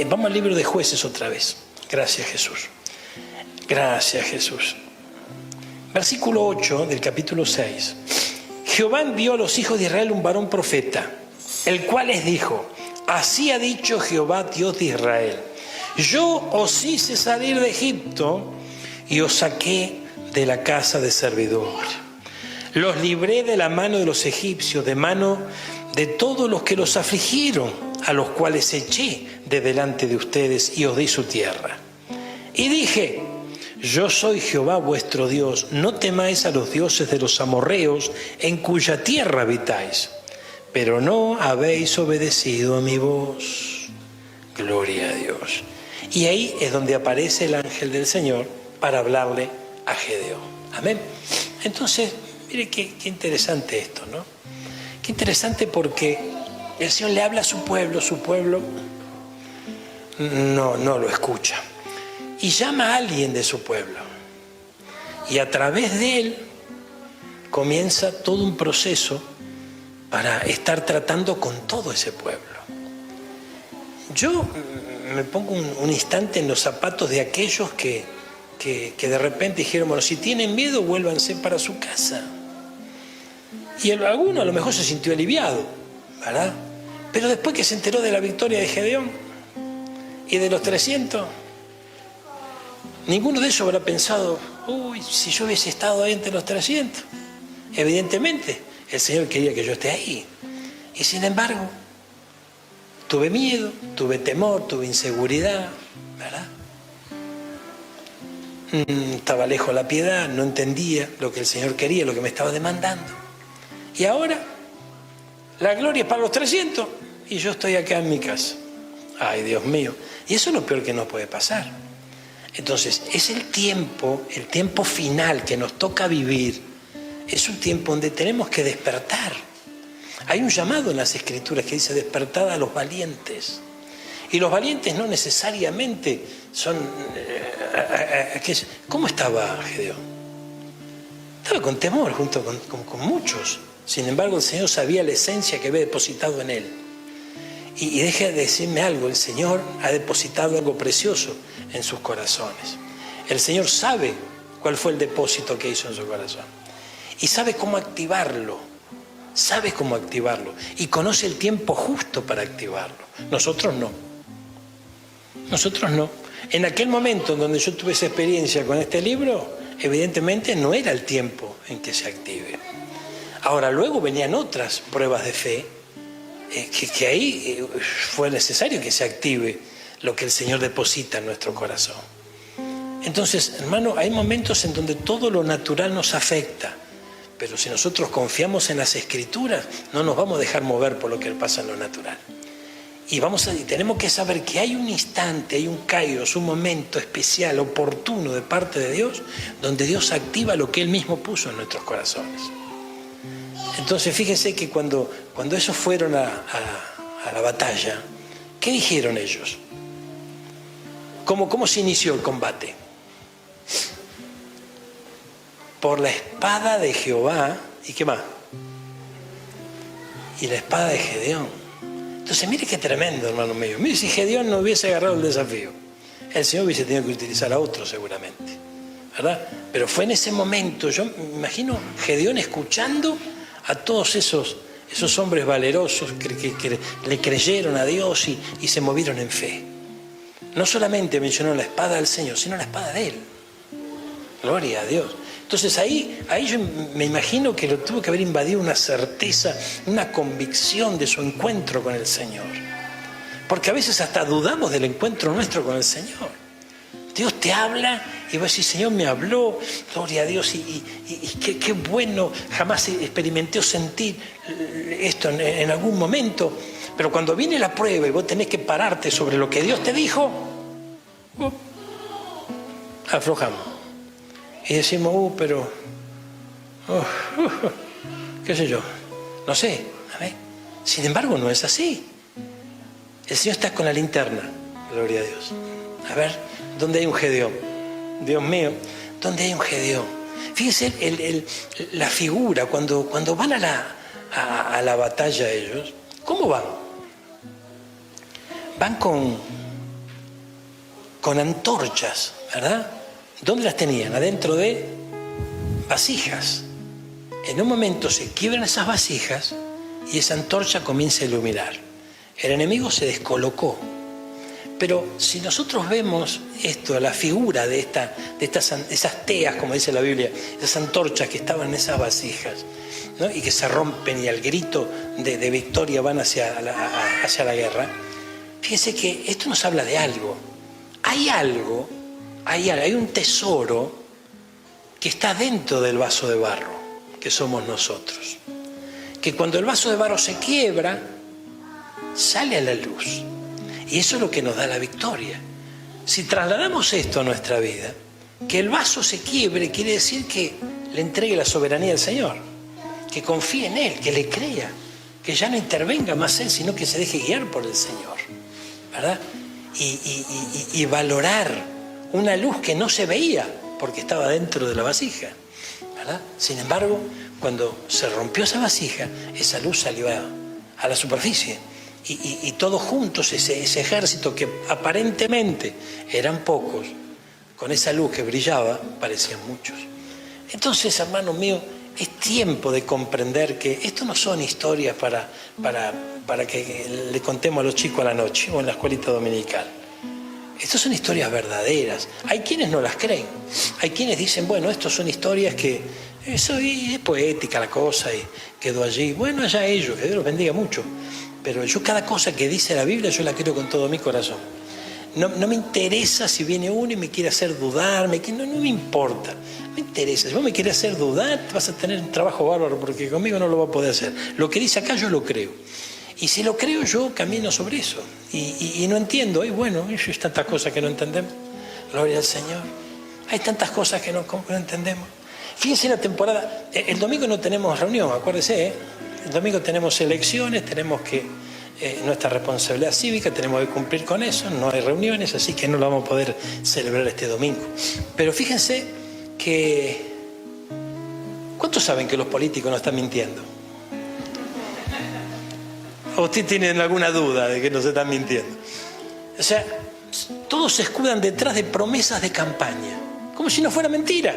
Vamos al libro de Jueces otra vez. Gracias, Jesús. Gracias, Jesús. Versículo 8 del capítulo 6. Jehová envió a los hijos de Israel un varón profeta, el cual les dijo, así ha dicho Jehová, Dios de Israel, yo os hice salir de Egipto y os saqué de la casa de servidumbre. Los libré de la mano de los egipcios, de mano de todos los que los afligieron, a los cuales eché de delante de ustedes y os di su tierra. Y dije, yo soy Jehová vuestro Dios, no temáis a los dioses de los amorreos en cuya tierra habitáis, pero no habéis obedecido a mi voz. Gloria a Dios. Y ahí es donde aparece el ángel del Señor para hablarle a Gedeón. Amén. Entonces, mire qué interesante esto, ¿no? Qué interesante porque el Señor le habla a su pueblo no lo escucha. Y llama a alguien de su pueblo. Y a través de él comienza todo un proceso para estar tratando con todo ese pueblo. Yo me pongo un instante en los zapatos de aquellos que de repente dijeron, bueno, si tienen miedo, vuélvanse para su casa. Y alguno a lo mejor se sintió aliviado, ¿verdad? Pero después que se enteró de la victoria de Gedeón y de los 300, ninguno de ellos habrá pensado, uy, si yo hubiese estado ahí entre los 300. Evidentemente, el Señor quería que yo esté ahí. Y sin embargo, tuve miedo, tuve temor, tuve inseguridad, ¿verdad? Estaba lejos la piedad, no entendía lo que el Señor quería, lo que me estaba demandando. Y ahora, la gloria es para los 300 y yo estoy acá en mi casa. Ay, Dios mío. Y eso es lo peor que nos puede pasar. Entonces, es el tiempo final que nos toca vivir. Es un tiempo donde tenemos que despertar. Hay un llamado en las Escrituras que dice despertad a los valientes. Y los valientes no necesariamente son... ¿Cómo estaba Gedeón? Estaba con temor junto con muchos. Sin embargo, el Señor sabía la esencia que había depositado en él. Y deje de decirme algo, el Señor ha depositado algo precioso en sus corazones. El Señor sabe cuál fue el depósito que hizo en su corazón. Y sabe cómo activarlo. Sabe cómo activarlo. Y conoce el tiempo justo para activarlo. Nosotros no. Nosotros no. En aquel momento en donde yo tuve esa experiencia con este libro, evidentemente no era el tiempo en que se active. Ahora, luego venían otras pruebas de fe, que ahí fue necesario que se active lo que el Señor deposita en nuestro corazón. Entonces, hermano, hay momentos en donde todo lo natural nos afecta, pero si nosotros confiamos en las Escrituras, no nos vamos a dejar mover por lo que pasa en lo natural. Y tenemos que saber que hay un instante, hay un kairos, un momento especial, oportuno de parte de Dios, donde Dios activa lo que Él mismo puso en nuestros corazones. Entonces fíjense que cuando esos fueron a la batalla, ¿qué dijeron ellos? ¿Cómo se inició el combate? Por la espada de Jehová, ¿y qué más? Y la espada de Gedeón. Entonces mire qué tremendo, hermano mío. Mire si Gedeón no hubiese agarrado el desafío, el Señor hubiese tenido que utilizar a otro seguramente, ¿verdad? Pero fue en ese momento, yo me imagino Gedeón escuchando a todos esos hombres valerosos que le creyeron a Dios y se movieron en fe. No solamente mencionó la espada del Señor, sino la espada de Él. Gloria a Dios. Entonces ahí yo me imagino que lo tuvo que haber invadido una certeza, una convicción de su encuentro con el Señor. Porque a veces hasta dudamos del encuentro nuestro con el Señor. Dios te habla y vos decís, Señor me habló, gloria a Dios, y qué bueno, jamás experimenté o sentí esto en algún momento. Pero cuando viene la prueba y vos tenés que pararte sobre lo que Dios te dijo, aflojamos. Y decimos, qué sé yo, no sé, a ver. Sin embargo, no es así. El Señor está con la linterna, gloria a Dios. A ver, ¿dónde hay un Gedeón? Dios mío, ¿dónde hay un Gedeón? Fíjense la figura, cuando van a la batalla ellos, ¿cómo van? Van con antorchas, ¿verdad? ¿Dónde las tenían? Adentro de vasijas. En un momento se quiebran esas vasijas y esa antorcha comienza a iluminar. El enemigo se descolocó. Pero si nosotros vemos esto, la figura de esas teas, como dice la Biblia, esas antorchas que estaban en esas vasijas, ¿no? Y que se rompen y al grito de victoria van hacia la guerra, fíjense que esto nos habla de algo. Hay un tesoro que está dentro del vaso de barro, que somos nosotros. Que cuando el vaso de barro se quiebra, sale a la luz. Y eso es lo que nos da la victoria. Si trasladamos esto a nuestra vida, que el vaso se quiebre quiere decir que le entregue la soberanía al Señor, que confíe en Él, que le crea, que ya no intervenga más Él, sino que se deje guiar por el Señor, ¿verdad? Y valorar una luz que no se veía porque estaba dentro de la vasija, ¿verdad? Sin embargo, cuando se rompió esa vasija, esa luz salió a la superficie. Y todos juntos, ese ejército que aparentemente eran pocos, con esa luz que brillaba, parecían muchos. Entonces, hermano mío, es tiempo de comprender que esto no son historias para que le contemos a los chicos a la noche o en la escuelita dominical. Estas son historias verdaderas. Hay quienes no las creen. Hay quienes dicen, bueno, estas son historias que es poética la cosa y quedó allí. Bueno, allá ellos, que Dios los bendiga mucho. Pero yo cada cosa que dice la Biblia, yo la creo con todo mi corazón. No me interesa si viene uno y me quiere hacer dudar, no me importa. No me interesa. Si vos me quieres hacer dudar, vas a tener un trabajo bárbaro porque conmigo no lo va a poder hacer. Lo que dice acá yo lo creo. Y si lo creo yo, camino sobre eso. Y no entiendo. Y bueno, hay tantas cosas que no entendemos. Gloria al Señor. Hay tantas cosas que no entendemos. Fíjense la temporada. El domingo no tenemos reunión, acuérdense, ¿eh? El domingo tenemos elecciones, tenemos que nuestra responsabilidad cívica, tenemos que cumplir con eso, no hay reuniones, así que no lo vamos a poder celebrar este domingo. Pero fíjense que... ¿Cuántos saben que los políticos no están mintiendo? ¿O usted tienen alguna duda de que nos están mintiendo? O sea, todos se escudan detrás de promesas de campaña, como si no fuera mentira.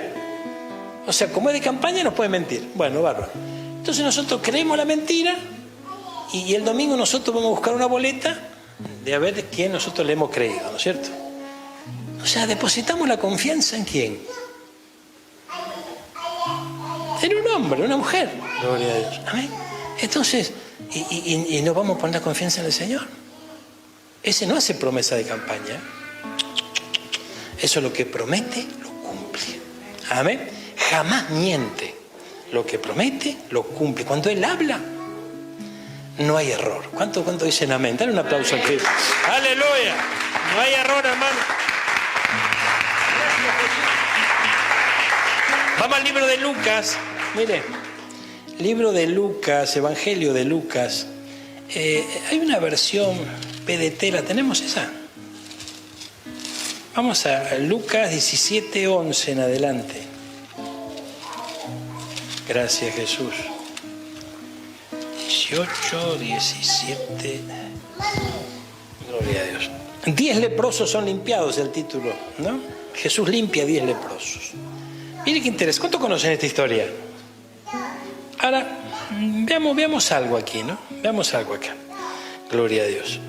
O sea, como es de campaña, nos puede mentir. Bueno, bárbaro. Entonces nosotros creemos la mentira y el domingo nosotros vamos a buscar una boleta de a ver quién nosotros le hemos creído, ¿no es cierto? O sea, depositamos la confianza en quién. En un hombre, una mujer. Gloria a Dios. Amén. Entonces, y no vamos a poner la confianza en el Señor. Ese no hace promesa de campaña. Eso lo que promete, lo cumple. Amén. Jamás miente. Lo que promete, lo cumple. Cuando Él habla, no hay error. ¿Cuánto dicen amén? Dale un aplauso a Cristo. ¡Aleluya! No hay error, hermano. Vamos al libro de Lucas. Mire, libro de Lucas, Evangelio de Lucas. Hay una versión PDT, ¿la tenemos esa? Vamos a Lucas 17:11 en adelante. Gracias, Jesús. 18, 17. Gloria a Dios. 10 leprosos son limpiados, el título, ¿no? Jesús limpia 10 leprosos. Mire qué interés. ¿Cuánto conocen esta historia? Ahora, veamos algo aquí, ¿no? Veamos algo acá. Gloria a Dios.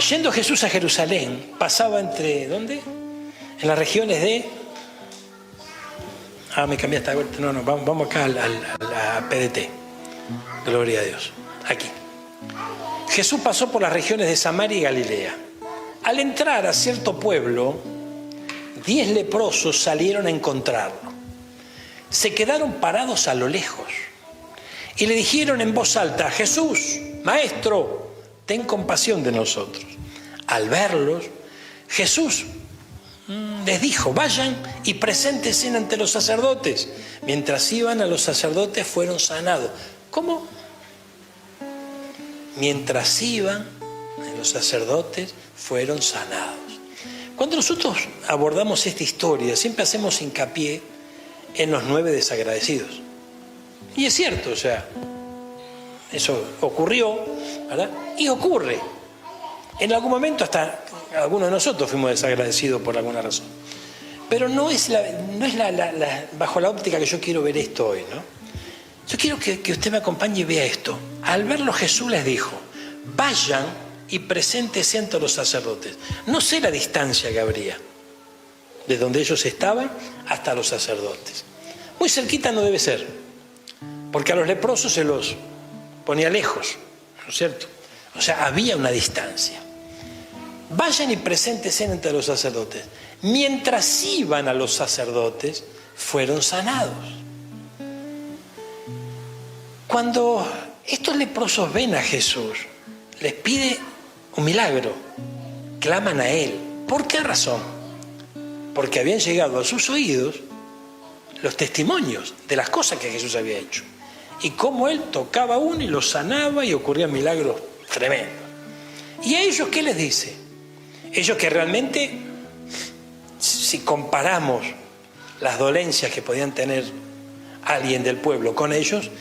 Yendo Jesús a Jerusalén, pasaba entre, ¿dónde? En las regiones de... me cambiaste. No, vamos acá a la PDT. Gloria a Dios. Aquí. Jesús pasó por las regiones de Samaria y Galilea. Al entrar a cierto pueblo, 10 leprosos salieron a encontrarlo. Se quedaron parados a lo lejos y le dijeron en voz alta: Jesús, Maestro, ten compasión de nosotros. Al verlos, Jesús les dijo: vayan y preséntense ante los sacerdotes. Mientras iban a los sacerdotes fueron sanados. ¿Cómo? Mientras iban a los sacerdotes fueron sanados. Cuando nosotros abordamos esta historia, siempre hacemos hincapié en los 9 desagradecidos. Y es cierto, o sea, eso ocurrió, ¿verdad? Y ocurre. En algún momento hasta algunos de nosotros fuimos desagradecidos por alguna razón. Pero no es bajo la óptica que yo quiero ver esto hoy, ¿no? Yo quiero que usted me acompañe y vea esto. Al verlo, Jesús les dijo: vayan y preséntense ante los sacerdotes. No sé la distancia que habría de donde ellos estaban hasta los sacerdotes. Muy cerquita no debe ser, porque a los leprosos se los ponía lejos, ¿no es cierto? O sea, había una distancia. Vayan y preséntense ante los sacerdotes. Mientras iban a los sacerdotes, fueron sanados. Cuando estos leprosos ven a Jesús, les pide un milagro, claman a Él. ¿Por qué razón? Porque habían llegado a sus oídos los testimonios de las cosas que Jesús había hecho. Y cómo Él tocaba a uno y lo sanaba y ocurrían milagros tremendos. ¿Y a ellos qué les dice? Ellos que realmente, si comparamos las dolencias que podían tener alguien del pueblo con ellos,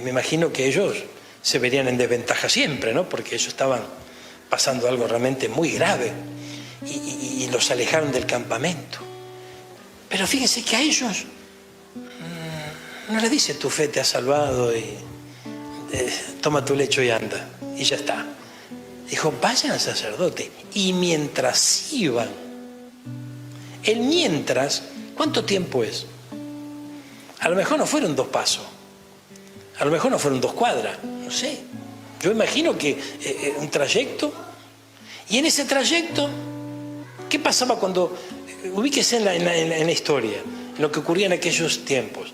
me imagino que ellos se verían en desventaja siempre, ¿no? Porque ellos estaban pasando algo realmente muy grave y los alejaron del campamento. Pero fíjense que a ellos no les dice: tu fe te ha salvado y toma tu lecho y anda, y ya está. Dijo: vayan al sacerdote. Y mientras iban, el mientras, ¿cuánto tiempo es? A lo mejor no fueron 2 pasos, a lo mejor no fueron 2 cuadras, no sé. Yo imagino que un trayecto. Y en ese trayecto, ¿qué pasaba cuando, ubíquese en la historia, en lo que ocurría en aquellos tiempos?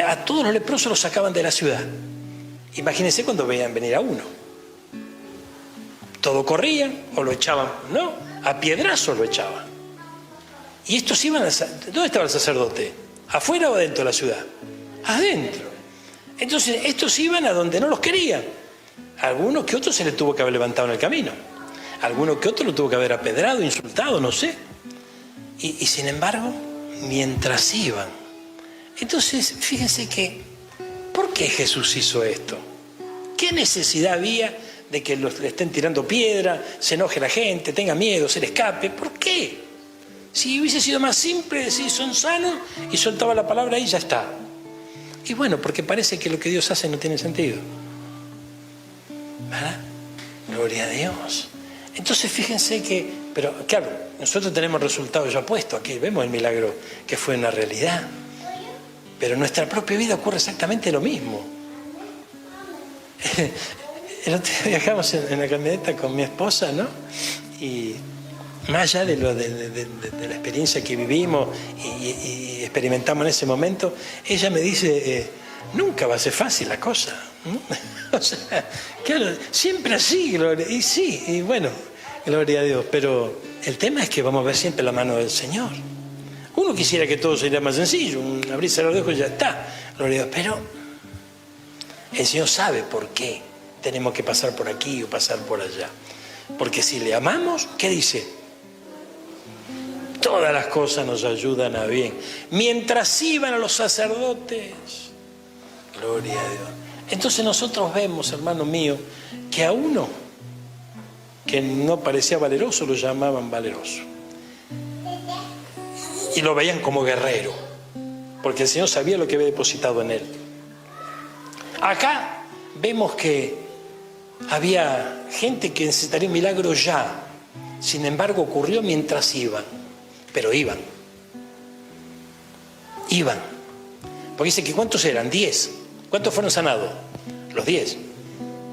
A todos los leprosos los sacaban de la ciudad. Imagínense cuando veían venir a uno. Todo corrían o lo echaban, no, a piedrazos lo echaban. Y estos iban ¿dónde estaba el sacerdote? ¿Afuera o adentro de la ciudad? Adentro. Entonces estos iban a donde no los querían. Algunos que otros se les tuvo que haber levantado en el camino. Algunos que otros lo tuvo que haber apedrado, insultado, no sé. Y sin embargo, mientras iban. Entonces, fíjense que, ¿por qué Jesús hizo esto? ¿Qué necesidad había de que le estén tirando piedra, se enoje la gente, tenga miedo, se le escape? ¿Por qué? Si hubiese sido más simple, decir son sanos y soltaba la palabra y ya está. Y bueno, porque parece que lo que Dios hace no tiene sentido. ¿Verdad? Gloria a Dios. Entonces fíjense que, pero claro, nosotros tenemos resultados ya puestos aquí, vemos el milagro que fue una realidad. Pero en nuestra propia vida ocurre exactamente lo mismo. El otro día viajamos en la camioneta con mi esposa, ¿no? Y más allá de la experiencia que vivimos y experimentamos en ese momento, ella me dice, nunca va a ser fácil la cosa. O sea, claro, siempre así, gloria. Y sí, y bueno, gloria a Dios. Pero el tema es que vamos a ver siempre la mano del Señor. Uno quisiera que todo sería más sencillo, abrirse los ojos y ya está, gloria a Dios. Pero el Señor sabe por qué tenemos que pasar por aquí o pasar por allá. Porque si le amamos, ¿qué dice? Todas las cosas nos ayudan a bien. Mientras iban a los sacerdotes, gloria a Dios. Entonces nosotros vemos, hermano mío, que a uno que no parecía valeroso lo llamaban valeroso. Y lo veían como guerrero, porque el Señor sabía lo que había depositado en él. Acá vemos que había gente que necesitaría un milagro ya. Sin embargo, ocurrió mientras iban. Pero iban. Porque dice que ¿cuántos eran? 10. ¿Cuántos fueron sanados? Los 10.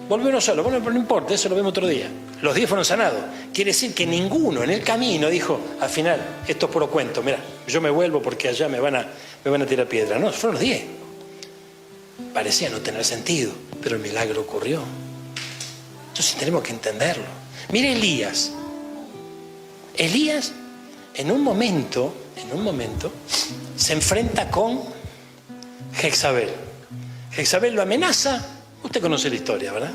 Volvió uno solo, bueno, pero no importa, eso lo vemos otro día. Los 10 fueron sanados. Quiere decir que ninguno en el camino dijo, al final, esto es puro cuento, mira, yo me vuelvo porque allá me van a tirar piedra. No, fueron los 10. Parecía no tener sentido, pero el milagro ocurrió. Entonces tenemos que entenderlo. Mire Elías. Elías, en un momento, se enfrenta con Jezabel. Jezabel lo amenaza. Usted conoce la historia, ¿verdad?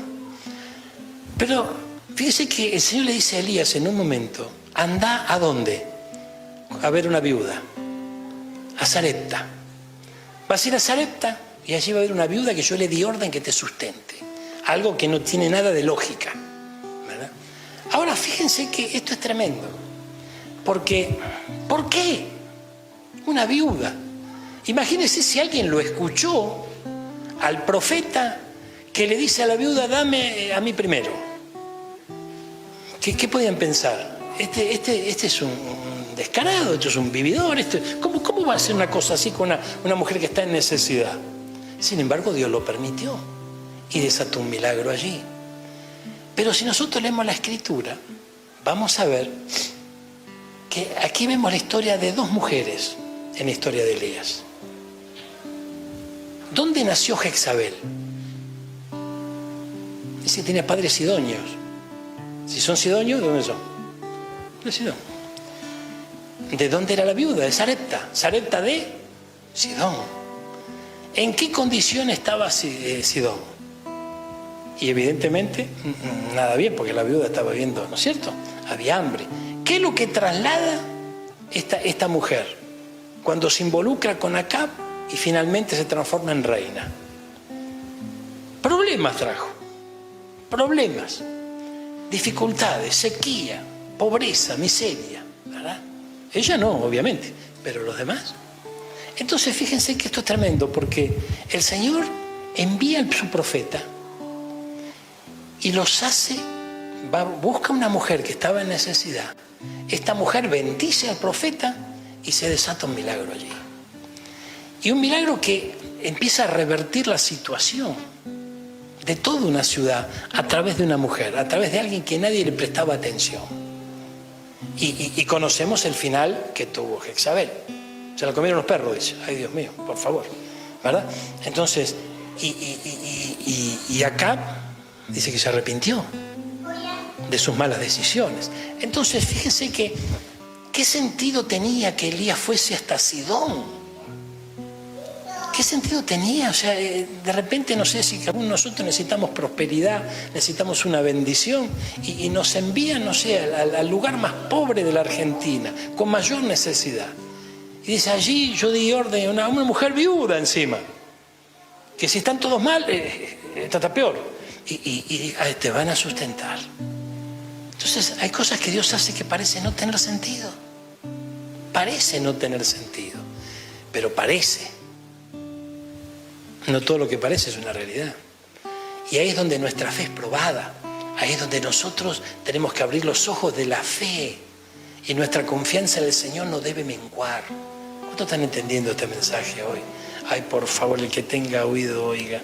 Pero fíjese que el Señor le dice a Elías en un momento, anda ¿a dónde? A ver una viuda, a Sarepta. Vas a ir a Sarepta y allí va a haber una viuda que yo le di orden que te sustente. Algo que no tiene nada de lógica, ¿verdad? Ahora fíjense que esto es tremendo. Porque, ¿por qué? Una viuda. Imagínense si alguien lo escuchó al profeta que le dice a la viuda, dame a mí primero. ¿Qué podían pensar? Este es un descarado, esto es un vividor. ¿Cómo va a ser una cosa así con una mujer que está en necesidad? Sin embargo, Dios lo permitió y desató un milagro allí. Pero si nosotros leemos la Escritura, vamos a ver que aquí vemos la historia de dos mujeres en la historia de Elías. ¿Dónde nació Jezabel? Dice que tenía padres sidonios. Si son sidonios, ¿de dónde son? De Sidón. ¿De dónde era la viuda? De Sarepta. Sarepta de Sidón. ¿En qué condición estaba Sidón? Y evidentemente nada bien, porque la viuda estaba viendo, ¿no es cierto? Había hambre. ¿Qué es lo que traslada esta mujer cuando se involucra con Acab y finalmente se transforma en reina? Problemas trajo. Problemas, dificultades, sequía, pobreza, miseria, ¿verdad? Ella no, obviamente, pero los demás. Entonces fíjense que esto es tremendo, porque el Señor envía a su profeta y los hace, busca una mujer que estaba en necesidad. Esta mujer bendice al profeta y se desata un milagro allí. Y un milagro que empieza a revertir la situación de toda una ciudad a través de una mujer, a través de alguien que nadie le prestaba atención. Y conocemos el final que tuvo Jezabel. Se la comieron los perros, dice. Ay, Dios mío, por favor, ¿verdad? Entonces, y Acab dice que se arrepintió de sus malas decisiones. Entonces, fíjense que ¿qué sentido tenía que Elías fuese hasta Sidón? ¿Qué sentido tenía? O sea, de repente, no sé si algunos de nosotros necesitamos prosperidad, necesitamos una bendición y nos envían, no sé, al lugar más pobre de la Argentina, con mayor necesidad. Y dice, allí yo di orden a una mujer viuda encima. que si están todos mal, está peor. Y te van a sustentar. Entonces hay cosas que Dios hace que parece no tener sentido. Parece no tener sentido, pero parece. No todo lo que parece es una realidad. Y ahí es donde nuestra fe es probada. Ahí es donde nosotros tenemos que abrir los ojos de la fe. Y nuestra confianza en el Señor no debe menguar. ¿Cuántos están entendiendo este mensaje hoy? Ay, por favor, el que tenga oído, oiga.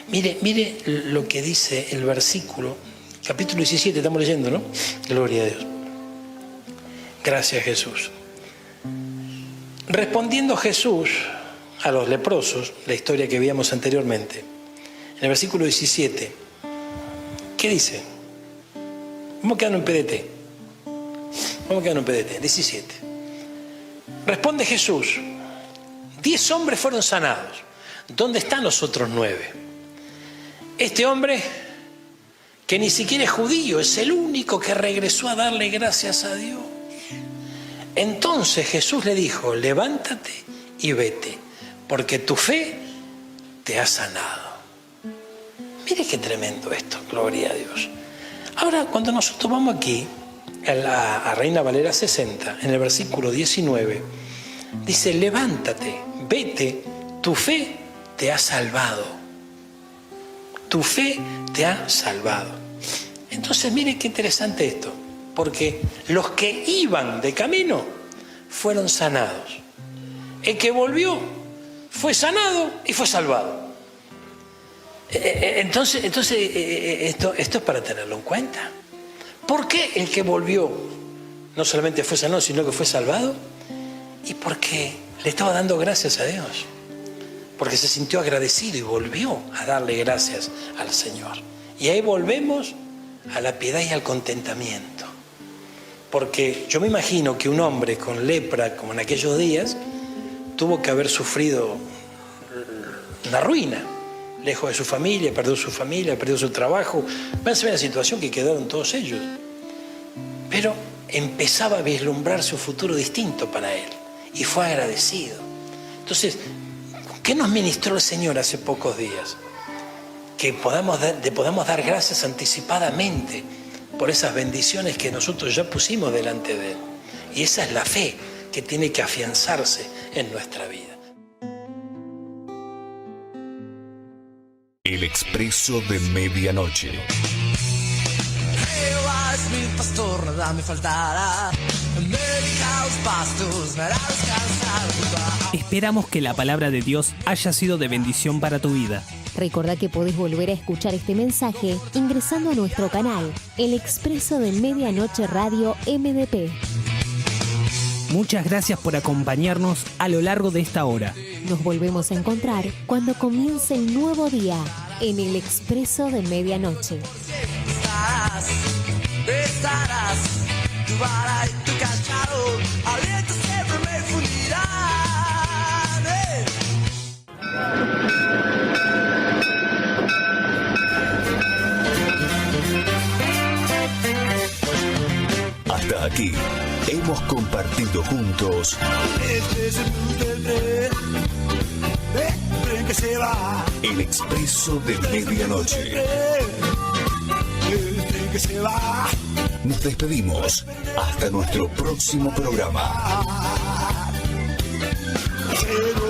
Mire lo que dice el versículo, capítulo 17, estamos leyendo, ¿no? Gloria a Dios. Gracias, Jesús. Respondiendo Jesús a los leprosos, la historia que veíamos anteriormente, en el versículo 17, ¿qué dice? Vamos a quedarnos en PDT. 17. Responde Jesús: 10 hombres fueron sanados. ¿Dónde están los otros 9? Este hombre, que ni siquiera es judío, es el único que regresó a darle gracias a Dios. Entonces Jesús le dijo: levántate y vete, porque tu fe te ha sanado. Mire qué tremendo esto, gloria a Dios. Ahora, cuando nosotros vamos aquí, a Reina Valera 60, en el versículo 19, dice: levántate, vete, tu fe te ha salvado. Tu fe te ha salvado. Entonces, mire qué interesante esto, porque los que iban de camino fueron sanados. El que volvió fue sanado y fue salvado. Entonces esto es para tenerlo en cuenta. ¿Por qué el que volvió no solamente fue sanado, sino que fue salvado? Y porque le estaba dando gracias a Dios. Porque se sintió agradecido y volvió a darle gracias al Señor. Y ahí volvemos a la piedad y al contentamiento. Porque yo me imagino que un hombre con lepra, como en aquellos días, tuvo que haber sufrido una ruina. Lejos de su familia, perdió su trabajo. Va a ser una situación que quedaron todos ellos. Pero empezaba a vislumbrarse un futuro distinto para él. Y fue agradecido. Entonces, ¿qué nos ministró el Señor hace pocos días? Que podamos dar gracias anticipadamente por esas bendiciones que nosotros ya pusimos delante de Él. Y esa es la fe que tiene que afianzarse en nuestra vida. El Expreso de Medianoche. Mi pastor, nada me faltará. Me dedica a los pastos, me hará descansar. Esperamos que la palabra de Dios haya sido de bendición para tu vida. Recordá que podés volver a escuchar este mensaje ingresando a nuestro canal, El Expreso de Medianoche Radio MDP. Muchas gracias por acompañarnos a lo largo de esta hora. Nos volvemos a encontrar cuando comience el nuevo día en El Expreso de Medianoche. Estarás, tu vara y tu cachado, aliento siempre me fundirán. Hasta aquí hemos compartido juntos Este es el blues del tren que se va. El Expreso de Medianoche. El tren que se va. Nos despedimos hasta nuestro próximo programa. Se